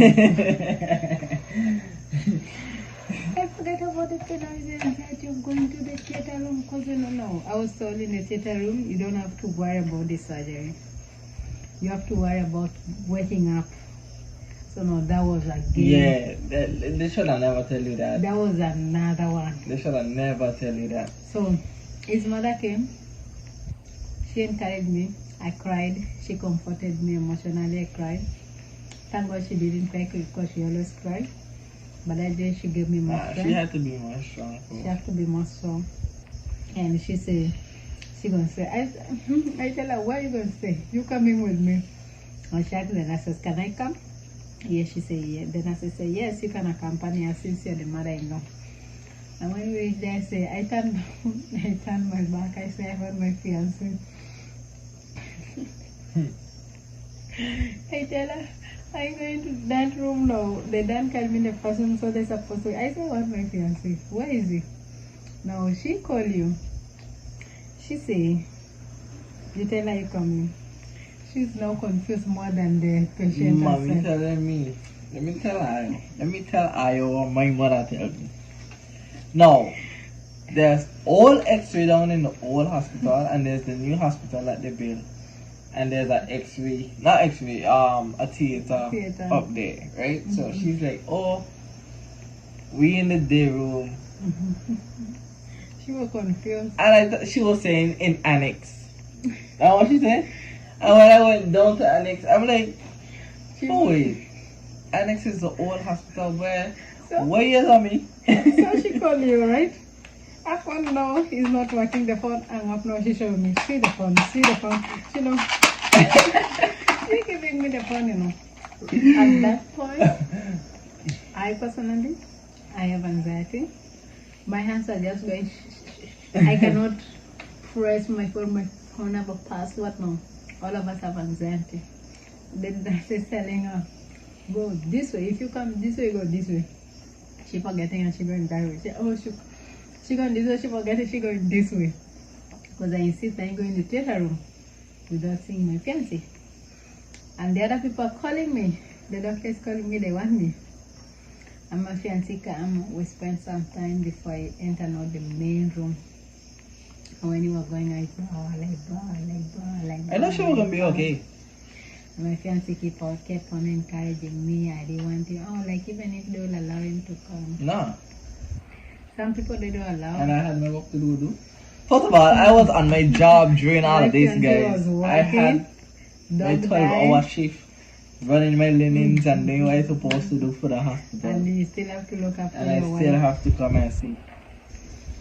I forget about the pain now. Is the anxiety of going to the theater room. Because you know, I was told in the theater room, you don't have to worry about the surgery. You have to worry about waking up. So no, that was a game. Yeah, they should have never tell you that. That was another one. They should have never tell you that. So his mother came. She encouraged me. I cried. She comforted me emotionally. I cried. Thank God she didn't cry because she always cried. But that day she gave me more strength. She had to be more strong. She had to be more strong. And she said, she gonna say, I tell her, where are you gonna stay? You coming with me? And she asked the nurses, can I come? Yes, she said, yeah. The nurses say, yes, you can accompany her since you're the mother-in-law. And when we reached there, I say, I turned my back. I say, I want my fiancé. I tell her, I'm going to that room now. They don't call me the person, so they're supposed to. I say, I want my fiancé. Where is he? Now she call you. She say, you tell her you coming. She's now confused more than the patient. Mommy telling me. Let me tell Ayo what my mother tell me. Now, there's old X-ray down in the old hospital, and there's the new hospital that they built. And there's an X-ray, not X-ray, a theater up there, right? Mm-hmm. So she's like, oh, we in the day room. She was confused. And I thought she was saying in annex. That's what she said. And when I went down to annex, I'm like, oh wait, annex is the old hospital where, what years on me? So she called you, right? I phone now is not working, the phone hung up now. She showed me, see the phone, you know. She giving me the phone, you know. At that point, I personally, I have anxiety. My hands are just going, I cannot press my phone have a password now. All of us have anxiety. Then she's telling her, go this way. If you come this way, go this way. She forgetting and she going that way. She going this way, she forgetting she going this way. Because I insist I go in the theater room without seeing my fiancé. And the other people are calling me. The doctor is calling me, they want me. And my fiancé come, we spent some time before I enter now the main room. And when you were going, I I know she was going to be okay. And my fiancé kept on encouraging me. I didn't want to, like even if they will allow him to come. No. Some people they don't allow. And I had my work to do. First of all, I was on my job during all of this, guys. I had my 12-hour shift running my linens and doing what I'm supposed to do for the hospital. And you still have to look after and your I wife. still have to come and see.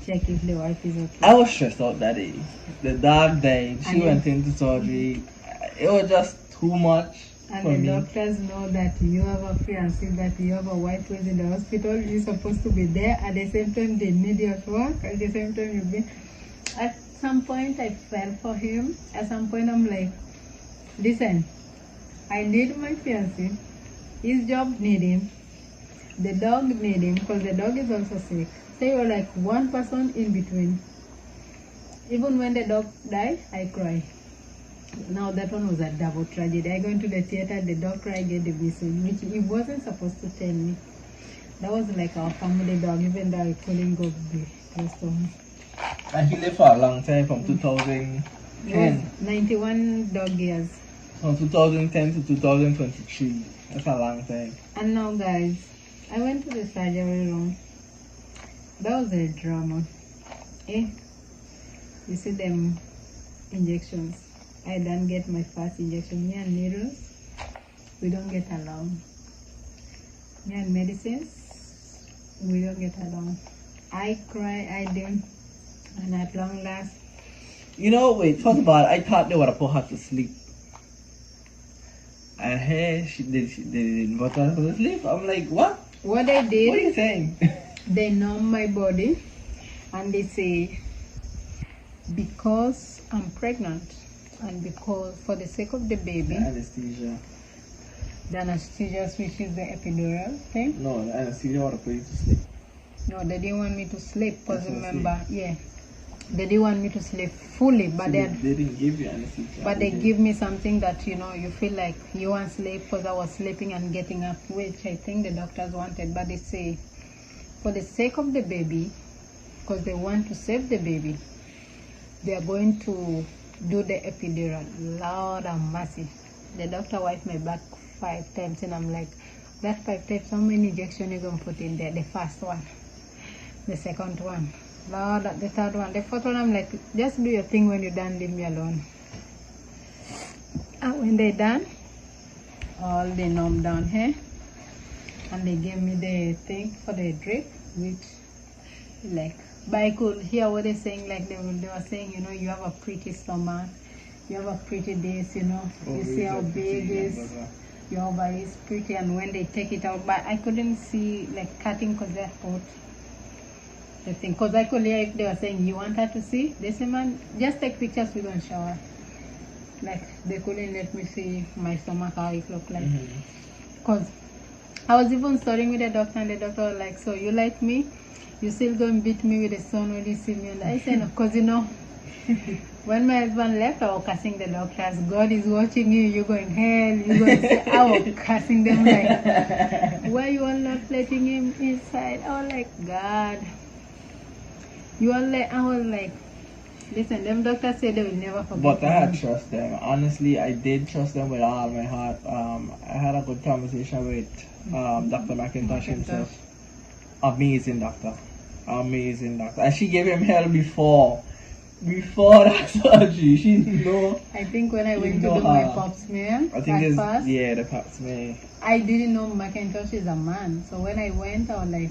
Check if the wife is okay. I was stressed out that day. The dog died. She went into surgery. It was just too much for me. And the doctors know that you have a fiancé, that you have a wife who is in the hospital. You're supposed to be there. At the same time, they need you at work. At the same time, you've been... At some point, I felt for him. At some point, I'm like, listen, I need my fiancé. His job need him. The dog need him because the dog is also sick. So you're like one person in between. Even when the dog died, I cry. Now that one was a double tragedy. I go into the theater, the dog cried, get the message, which he wasn't supposed to tell me. That was like our family dog, even though I couldn't go close to him. And he lived for a long time, from 2010. 91 dog years. From 2010 to 2023. That's a long time. And now, guys, I went to the surgery room. That was a drama. Eh? You see them injections. I didn't get my first injection. Me and needles, we don't get along. Me and medicines, we don't get along. I cry, I do, and at long last. You know, wait, first of all, I thought they would have put her to sleep. And hey, she didn't put her to sleep. I'm like, what? What they did, What are you saying? they numb my body, and they say, because I'm pregnant, and because for the sake of the baby, Anesthesia. the anesthesia, which is the epidural thing. No, the anesthesia would have put you to sleep. No, they didn't want me to sleep because That's what I remember, yeah, they didn't want me to sleep fully, but So they they didn't give you anesthesia. but they give me something that you feel like you want sleep because I was sleeping and getting up, which I think the doctors wanted, but they say for the sake of the baby, because they want to save the baby, they are going to do the epidural. Lord have mercy. The doctor wiped my back 5 times and I'm like, that 5 times, how many injections you gonna put in there? The first one, the second one, Lord, the third one, the fourth one. I'm like, just do your thing. When you're done, leave me alone. And when they're done, all they numb down here, and they gave me the thing for the drip, which like, but I could hear what they're saying. Like they were saying, you have a pretty stomach, you have a pretty this, you see how big is your ovary is pretty, and when they take it out, but I couldn't see like cutting because they're hot. The thing, because I could hear if they were saying, you want her to see? They say, man, just take pictures, we don't shower. Like they couldn't let me see my stomach, how it looked like. Because I was even studying with the doctor, and the doctor was like, so you like me? You still going to beat me with the sun when you see me? And I said, no, because when my husband left, I was cussing the doctors. God is watching you, you're going hell, you're going to say, I was cussing them like, why you all not letting him inside? I was like, God. I was like, listen, them doctors say they will never forget. But I had trust them. Honestly, I did trust them with all my heart. I had a good conversation with Dr. McIntosh himself. Amazing doctor. Amazing doctor. And she gave him hell before that surgery. She know. I think when I went to do my pap smear, I think it's first, yeah, the pap smear. I didn't know McIntosh is a man. So when I went, I was like,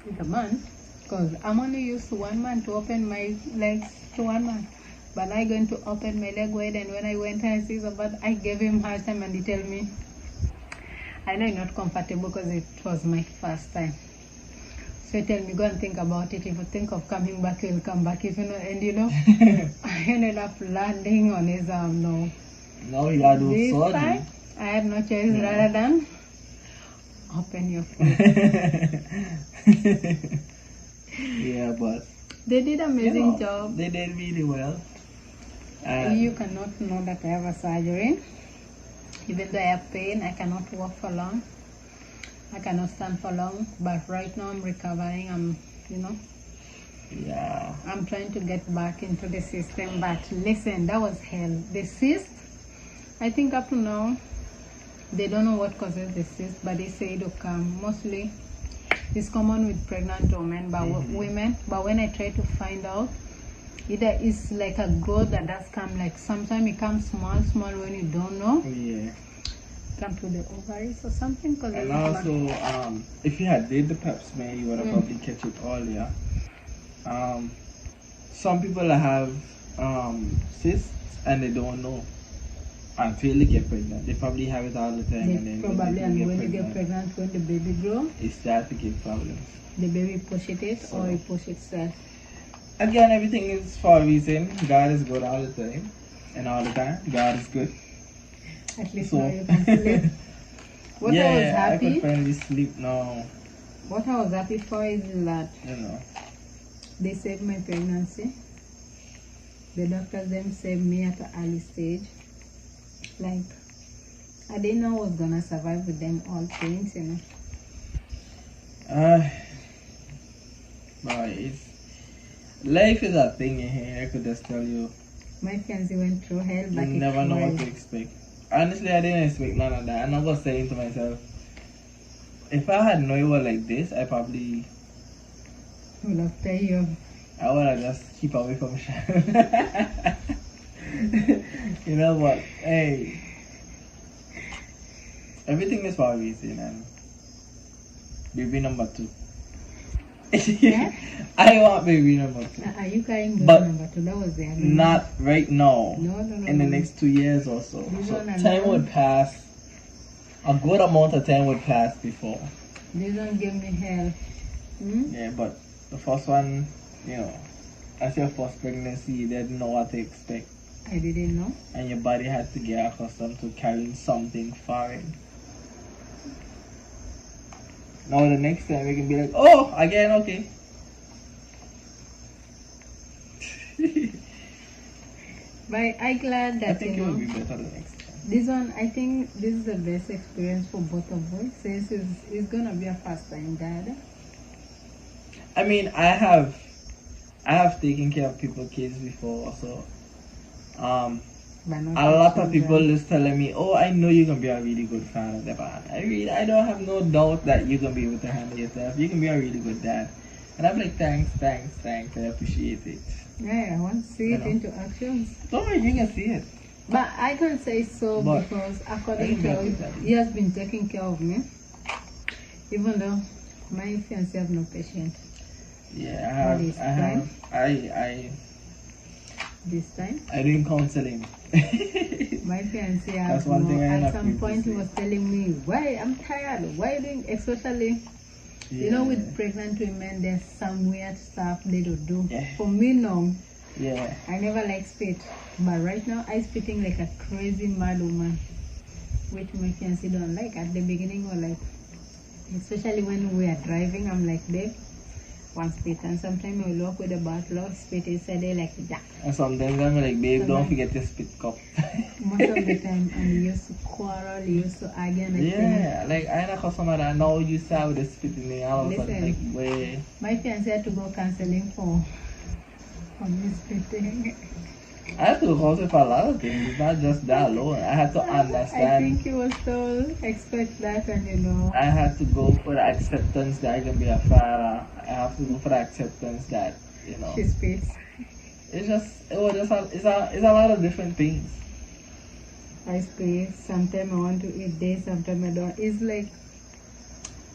he's a man. Because I'm only used to one man to open my legs to one man. But I going to open my leg wide, and when I went and I see somebody, I gave him hard time, and he tell me, I know you're not comfortable because it was my first time. So he tell me, go and think about it. If you think of coming back, you'll come back. If I ended up landing on his arm now. Now he had to do This surgery. time, I had no choice rather than open your foot. Yeah, but they did an amazing job. They did really well. You cannot know that I have a surgery. Even though I have pain, I cannot walk for long. I cannot stand for long. But right now I'm recovering. Yeah. I'm trying to get back into the system. But listen, that was hell. The cyst, I think up to now, they don't know what causes the cyst, but they say it will come. Mostly, it's common with pregnant women, but women. But when I try to find out, either it's like a growth that does come, like sometimes it comes small when you don't know. Yeah. Come to the ovaries or something. And also, if you had did the pap smear, you would have probably catch it earlier. Some people have cysts and they don't know until they get pregnant. They probably have it all the time, and then when they get pregnant, when the baby grows, it starts to give problems. The baby pushes it or it pushes itself. Again, everything is for a reason. God is good all the time, and all the time God is good. At least now you can sleep. I could finally sleep now. What I was happy for is that they saved my pregnancy. The doctors then saved me at an early stage. Like, I didn't know I was gonna survive with them all things, But life is a thing in here. I could just tell you. My fiancé went through hell, but you never know what to expect. Honestly, I didn't expect none of that. And I was saying to myself, if I had known it was like this, I probably Will have tell you. I would have just keep away from Sharon. You know what? Hey, everything is for a reason, and baby number 2. Yeah? I want baby number 2. Are you carrying But baby number 2? That was there. Not right now. No. In the next 2 years or so. This So one and time that. would pass. A good amount of time would pass before. This one give me hell. Hmm? Yeah, but the first one, you know, as your first pregnancy, you didn't know what to expect. I didn't know. And your body had to get accustomed to carrying something foreign. Now the next time we can be like, oh, again, okay. But I glad that I think you it will know be better the next time. this one. I think this is the best experience for both of us. Since it's gonna be a first time dad. I mean, I have taken care of people's kids before, so But not a lot of children. people is telling me, oh, I know you're gonna be a really good father. I don't have no doubt that you're gonna be able to handle yourself. You can be a really good dad. And I'm like, thanks. I appreciate it. Yeah, I want to see it know. into actions. Don't worry, you can see it. But I can say so But because I according think that's to it. he has been taking care of me. Even though my fiance have no patience Yeah, All this this time. I doing counseling. My fiance That's has one no, thing I at have some to point he say. was telling me, why I'm tired, why you doing, especially you know with pregnant women there's some weird stuff they don't do. Yeah. For me no. Yeah. I never like spit. But right now I spitting like a crazy mad woman. Which my fiance don't like. At the beginning or like especially when we are driving, I'm like, babe, one spit, and sometimes I will walk with a bottle, spit inside there like that. And sometimes I'm like, babe, don't Sometimes- forget your spit cup. Most of the time, and we used to quarrel, we used to argue, and I Yeah, like I had a customer that now you start with the spit in there. All of a sudden, like, Listen. wait. think my fiance had to go counseling for me spitting. I had to counselor for a lot of things. It's not just that alone. I had to I understand. think he was told, expect that, and you know. I had to go for the acceptance that I can be a father. I have to go for the acceptance that, you know. She spits. It's a lot of different things. I spit. Sometimes I want to eat this, sometimes I don't. It's like,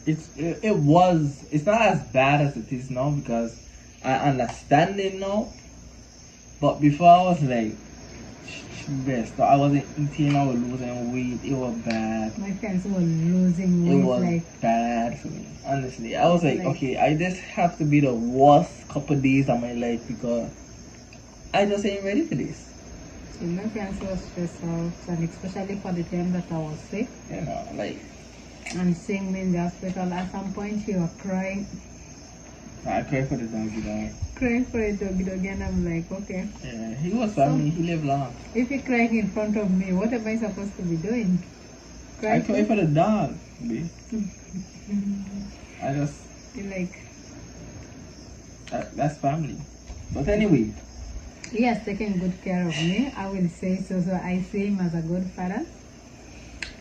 It's not as bad as it is now because I understand it now. But before I was like, best. I wasn't eating, I was losing weight. It was bad. my fiance was losing It weight, was like, bad for me. Honestly, I was like, Like- okay, I just have to be the worst couple days of my life because I just ain't ready for this. so my fiance was stressed out, and especially for the time that I was sick. You know, like And seeing me in the hospital, at some point she was crying I cried for the doggy dog. for a doggy dog, and I'm like, okay, Yeah, he was family. He lived long. if you're crying in front of me, what am I supposed to be doing? I cried for the dog. B. I just Like, that's family. But anyway, he has taken good care of me, I will say so. So I see him as a good father.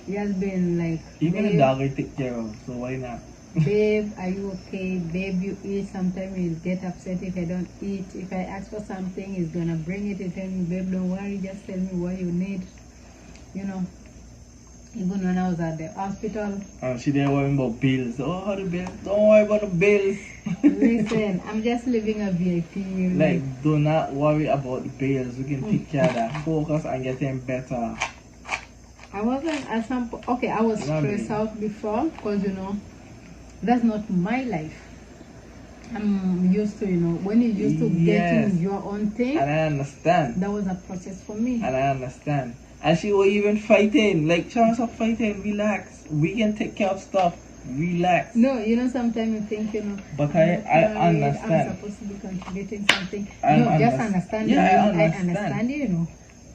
He has been like, even the babe, dog I take care of. So why not? babe, are you okay? Babe, you eat. Sometimes he'll get upset if I don't eat. If I ask for something, he's gonna bring it and tell me, babe, don't worry, just tell me what you need. You know, even when I was at the hospital, She didn't worry about bills. Oh, how the bills? Don't worry about the bills. listen, I'm just living a VIP. Like, do not worry about the bills. We can take care of that. Focus on getting better. I wasn't at some point, okay, I was Not stressed really. out before because, you know, that's not my life. I'm used to, you know, when you're used to Yes. getting your own thing, And I understand. that was a process for me. And I understand. And she was even fighting. Like, Sharon, stop fighting. Relax. We can take care of stuff. Relax. No, you know, sometimes you think, you know, But I'm I not married, understand. I'm supposed to be contributing something. I No, just understand. understand. Yeah, I I understand. understand, you know.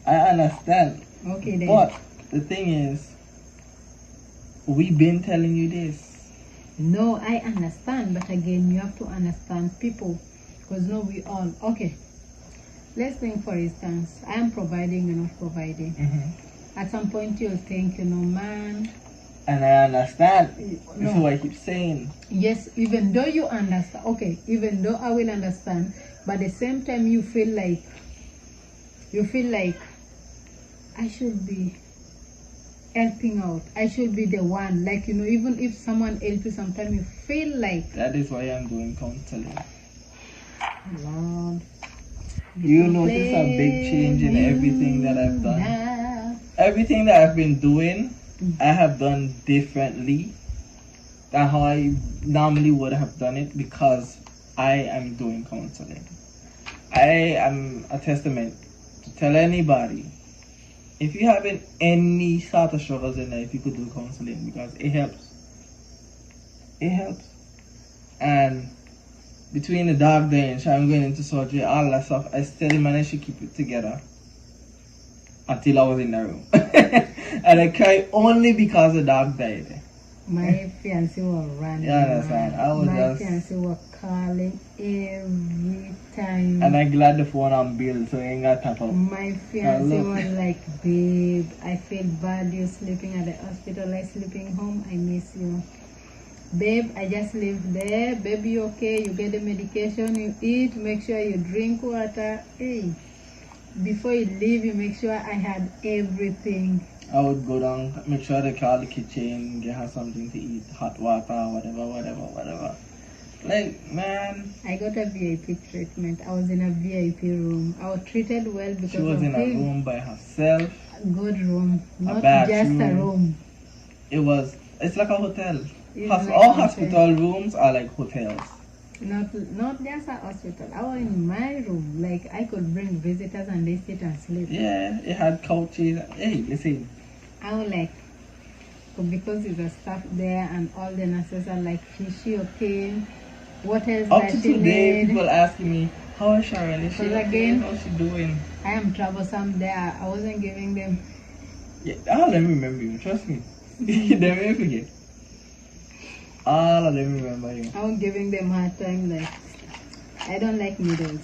I understand. Okay, then. But the thing is, we've been telling you this. No, I understand, but again, you have to understand people, because no, we all, okay, let's think for instance, I am providing, you're not providing. At some point you'll think, man. And I understand. No. This is what I keep saying. Yes, even though you understand, okay, even though I will understand, but at the same time you feel like I should be helping out. I should be the one. Like, even if someone helps you, sometimes you feel like. That is why I'm doing counseling. Lord. You notice a big change in everything that I've done. Everything that I've been doing, I have done differently than how I normally would have done it because I am doing counseling. I am a testament to tell anybody, if you having any sort of struggles in life, you could do counseling because it helps. It helps. And between the dark day and Sharon going into surgery, all that stuff, I still managed to keep it together until I was in the room. And I cried only because the dog died. My fiancé was running. You understand? My fiancé was calling every time. And I'm glad the phone on bill, so I ain't got tap up. My fiancé was like, babe, I feel bad you sleeping at the hospital, like sleeping home. I miss you. Babe, I just live there. Baby, you okay? You get the medication, you eat, make sure you drink water. Hey, before you leave, you make sure I had everything. I would go down, make sure they call the kitchen, get her something to eat, hot water, whatever. Like, man. I got a VIP treatment. I was in a VIP room. I was treated well because she was in a room by herself. Good room, not bathroom. just a room. It's like a hotel. Like all hospital rooms are like hotels. Not just a hospital. I was in my room. Like, I could bring visitors and they sit and sleep. Yeah, it had couches. Hey, listen. I was like, because there's a staff there and all the nurses are like, is she okay? What else Up does to she today, need? people asking me, how is Sharon? Is she Because okay? again, How's she doing? I am troublesome there. I wasn't giving them. Yeah, I'll let me remember you. Trust me. They may forget. All of them remember you. I was giving them hard time. Like, I don't like needles.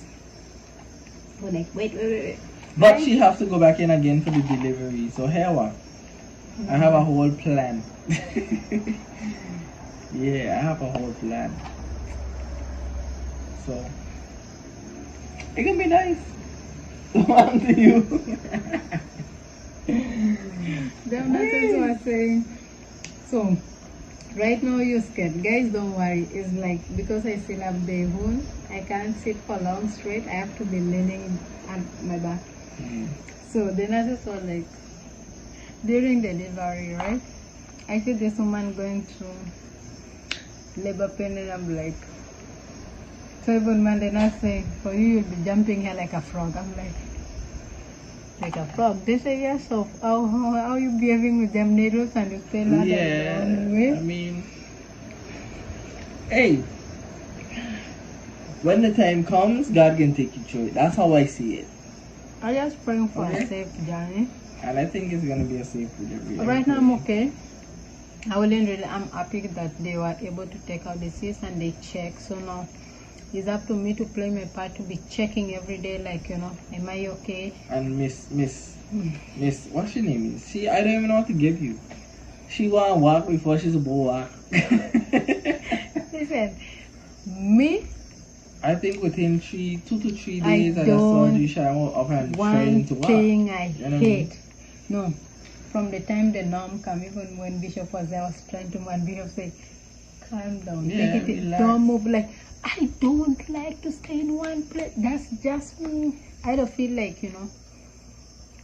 I was like, wait. But she have to go back in again for the delivery. So here what? I have a whole plan. Yeah, I have a whole plan. So it can be nice. One to you. Them nurses were saying. So right now you're scared. Guys, don't worry. It's like, because I still have the wound, I can't sit for long straight. I have to be leaning on my back. So the nurses were like, during delivery, right? I see this woman going through labor pain and I'm like, so even when the nurse say, for you, you'll be jumping here like a frog. I'm like a frog? They say, yes, so how are you behaving with them needles and you still not I mean, hey, when the time comes, God can take you through it. That's how I see it. I just praying for a safe journey. And I think it's gonna be a safe delivery. Right now I'm okay. I'm happy that they were able to take out the cyst and they check. So now it's up to me to play my part, to be checking every day, like, am I okay? And Miss, what's your name? See, I don't even know what to give you. She wanna walk before she's about to walk. Listen, me, I think within 2 to 3 days of the surgery, Sharon will up and trying to walk. One thing I hate. No, from the time the norm come, even when Bishop was there, I was trying to, and Bishop say, calm down, take it, don't move. Like, I don't like to stay in one place. That's just me. I don't feel like,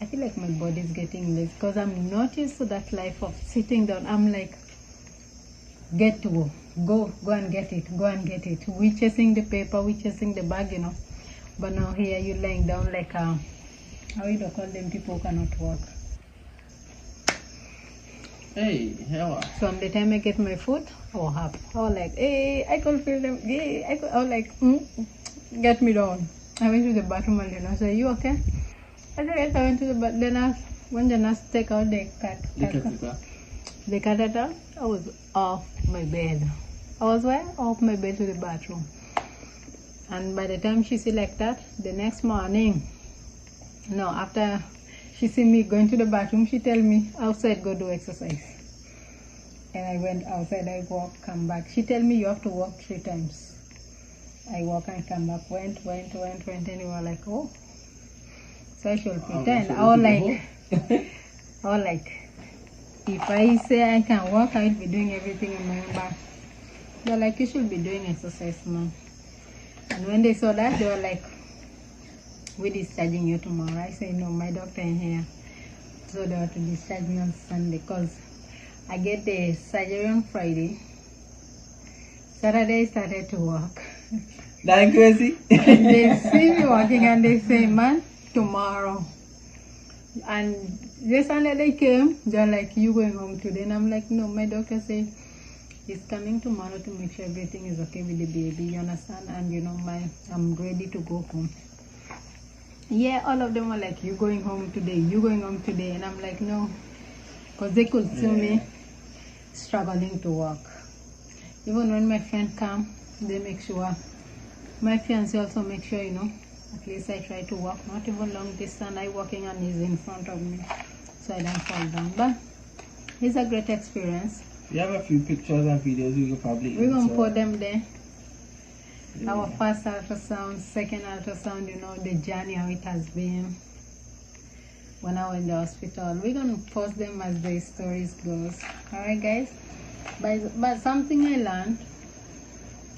I feel like my body's getting less because I'm not used to that life of sitting down. I'm like, go and get it. We chasing the paper, we chasing the bag, But now here you lying down like how you don't call them people who cannot walk. Hey, hell. So on the time I get my food, I was happy. I was like, hey, I could feel them. Hey, I was like, get me down. I went to the bathroom and the nurse said, you okay? I said, yes, I went to the bathroom. The nurse, when the nurse take out the catheter, I was off my bed. I was off my bed to the bathroom. And by the time she see like that, the next morning, after she see me going to the bathroom, she tell me, outside, go do exercise. And I went outside, I walk, come back. She tell me, you have to walk 3 times. I walk and come back, went, and you were like, oh. So I should pretend. I was like, if I say I can walk, I will be doing everything in my own back. They're like, you should be doing exercise, man. And when they saw that, they were like, we're discharging you tomorrow. I say, no, my doctor in here. So they were to discharge me on Sunday because I get the surgery on Friday. Saturday I started to walk. That crazy? And they see me walking and they say, man, tomorrow. And this Sunday they came, they're like, you going home today? And I'm like, no, my doctor said he's coming tomorrow to make sure everything is okay with the baby, you understand? And you know, I'm ready to go home. Yeah, all of them were like, you going home today, you going home today? And I'm like, no, because they could see me struggling to walk. Even when my friend come, they make sure, my fiancé also make sure, you know, at least I try to walk, not even long distance. I walking and he's in front of me, so I don't fall down. But it's a great experience. We have a few pictures and videos we could probably We're going to put them there. Yeah. Our first ultrasound, second ultrasound, you know, the journey, how it has been when I was in the hospital. We're going to post them as the stories goes. Alright guys? But something I learned,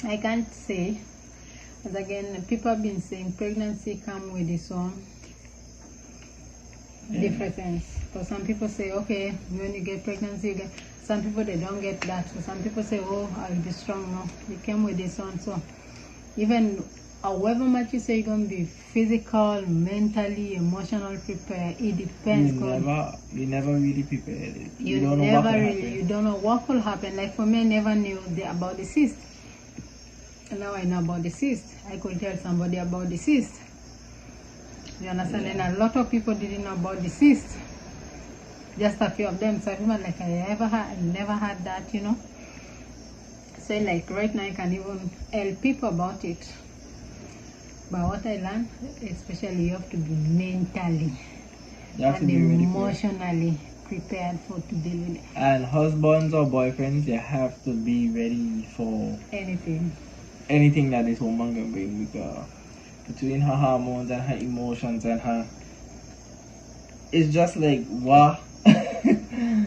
I can't say, as again, people have been saying pregnancy come with its own difference. Because some people say, okay, when you get pregnancy, you get, some people they don't get that. So some people say, oh, I'll be strong. No, it came with its own. So even however much you say you're going to be physical, mentally, emotional prepared, it depends. You never really prepared it. You don't know what will happen. You don't know what will happen. Like for me, I never knew about the cyst. And now I know about the cyst. I could tell somebody about the cyst. You understand? Yeah. And a lot of people didn't know about the cyst. Just a few of them. So I remember like I never had that, you know. So like right now I can even help people about it. But what I learned, especially you have to be mentally and emotionally prepared for to deal with it. And husbands or boyfriends, they have to be ready for anything that this woman can bring, because between her hormones and her emotions and her, it's just like wow.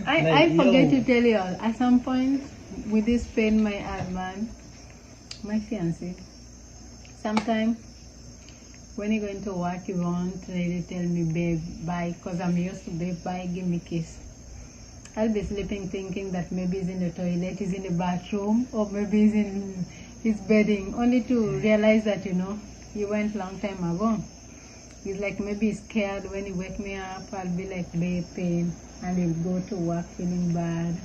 I forget to tell you all, at some point with this pain, my husband, my fiancé, sometimes when you go into work, you won't really tell me, babe, bye, because I'm used to, babe, bye, give me a kiss. I'll be sleeping thinking that maybe he's in the toilet, he's in the bathroom, or maybe he's in his bedding, only to realize that, you know, he went long time ago. He's like, maybe he's scared. When he wake me up, I'll be like, babe, pain, and he'll go to work feeling bad.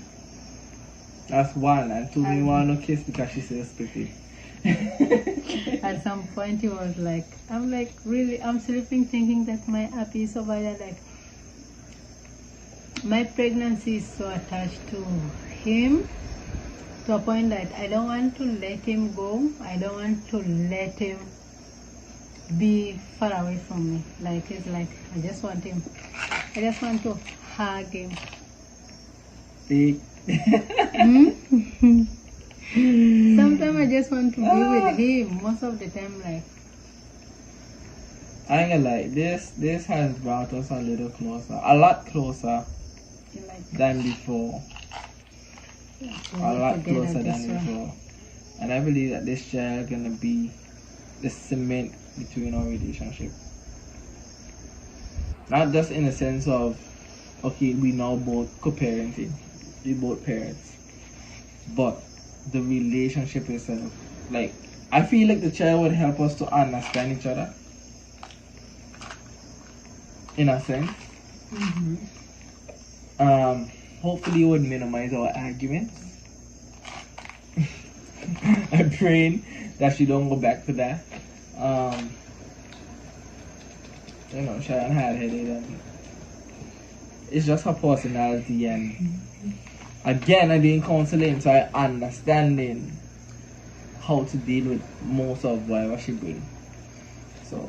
That's one. And two, me want no kiss because she says stupid. At some point he was like, I'm like, really, I'm sleeping thinking that my happy is over there. Like, my pregnancy is so attached to him, to a point that I don't want to let him go. I don't want to let him be far away from me. Like, it's like, I just want him, I just want to hug him. Big. Sometimes I just want to be with him. Most of the time, like, I ain't gonna lie, this has brought us a little closer, a lot closer than before. A lot closer than before. And I believe that this child is gonna be the cement between our relationship. Not just in the sense of, okay, we now both co-parenting, we both parents, but the relationship itself. Like, I feel like the child would help us to understand each other, in a sense. Hopefully it would minimize our arguments. I'm praying that she don't go back to that. You know, Sharon had headed, and it's just her personality, and again, I'm being counseling, so I understanding how to deal with most of whatever she brings. So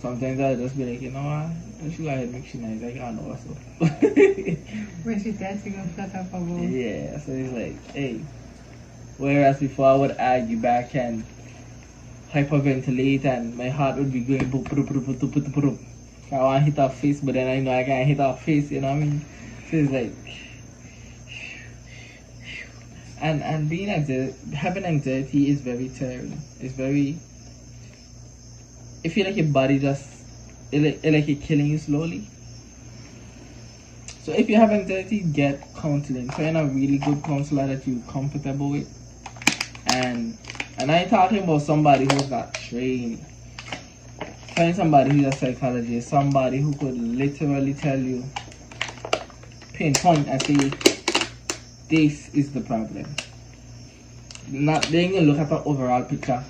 sometimes I just be like, you know what? Let's go ahead and make she nice. I can't know what's up. When she tells you to shut up about. Yeah, so it's like, hey. Whereas before I would argue back and hyperventilate and my heart would be going boop, boop, boop, boop, boop, boop, boop. I want to hit her face, but then I know I can't hit her face, you know what I mean? So it's like, and being having anxiety is very tiring. It's very, I feel like your body just, it like it's killing you slowly. So if you have anxiety, get counseling. Find a really good counselor that you're comfortable with. And I ain't talking about somebody who's not trained. Find somebody who's a psychologist, somebody who could literally tell you, pinpoint and say, this is the problem. They ain't gonna look at the overall picture.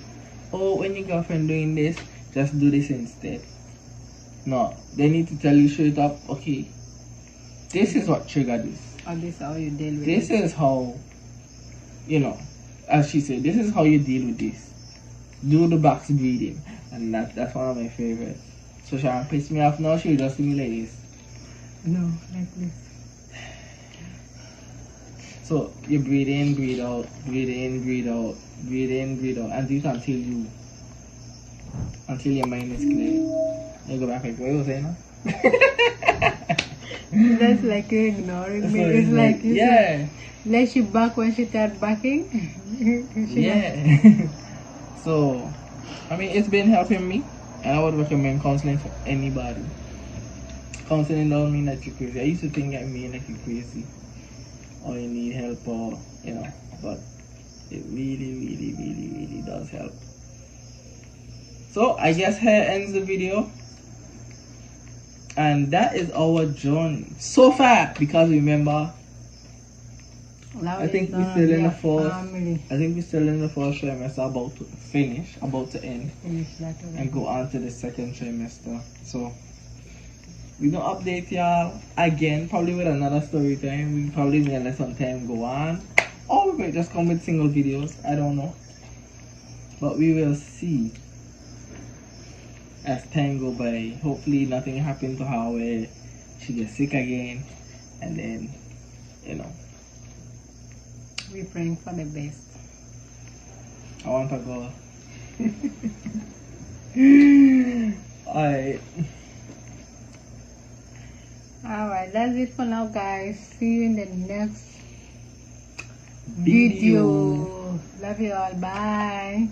Oh, when your girlfriend doing this, just do this instead. No, they need to tell you straight up, okay, this is what triggered this. Or this is how you deal with This is how, you know, as she said, this is how you deal with this. Do the box breathing. And that's one of my favorites. So Sharon pissed me off now, she'll just see me like this. No, like this. So you breathe in, breathe out, breathe in, breathe out, breathe in, breathe out, and do it until your mind is clear. You go back like what you were saying now? That's like you ignoring me. It's like you said, let she back when she start backing. Yeah. So, I mean, it's been helping me, and I would recommend counseling for anybody. Counseling don't mean that you're crazy. I used to think that mean like you're crazy, or you need help, or you know, but it really does help. So I guess here ends the video. And that is our journey so far, because remember, I think we're still in the fourth. I think we're still in the first trimester, about to finish, about to end, and go on to the second trimester. So we're gonna update y'all again, probably with another story time. We probably may let some time go on, or we might just come with single videos. I don't know, but we will see as time go by. Hopefully nothing happened to her where she gets sick again, and then, you know, we're praying for the best. I want to go. Alright, that's it for now, guys. See you in the next video. Love you all. Bye.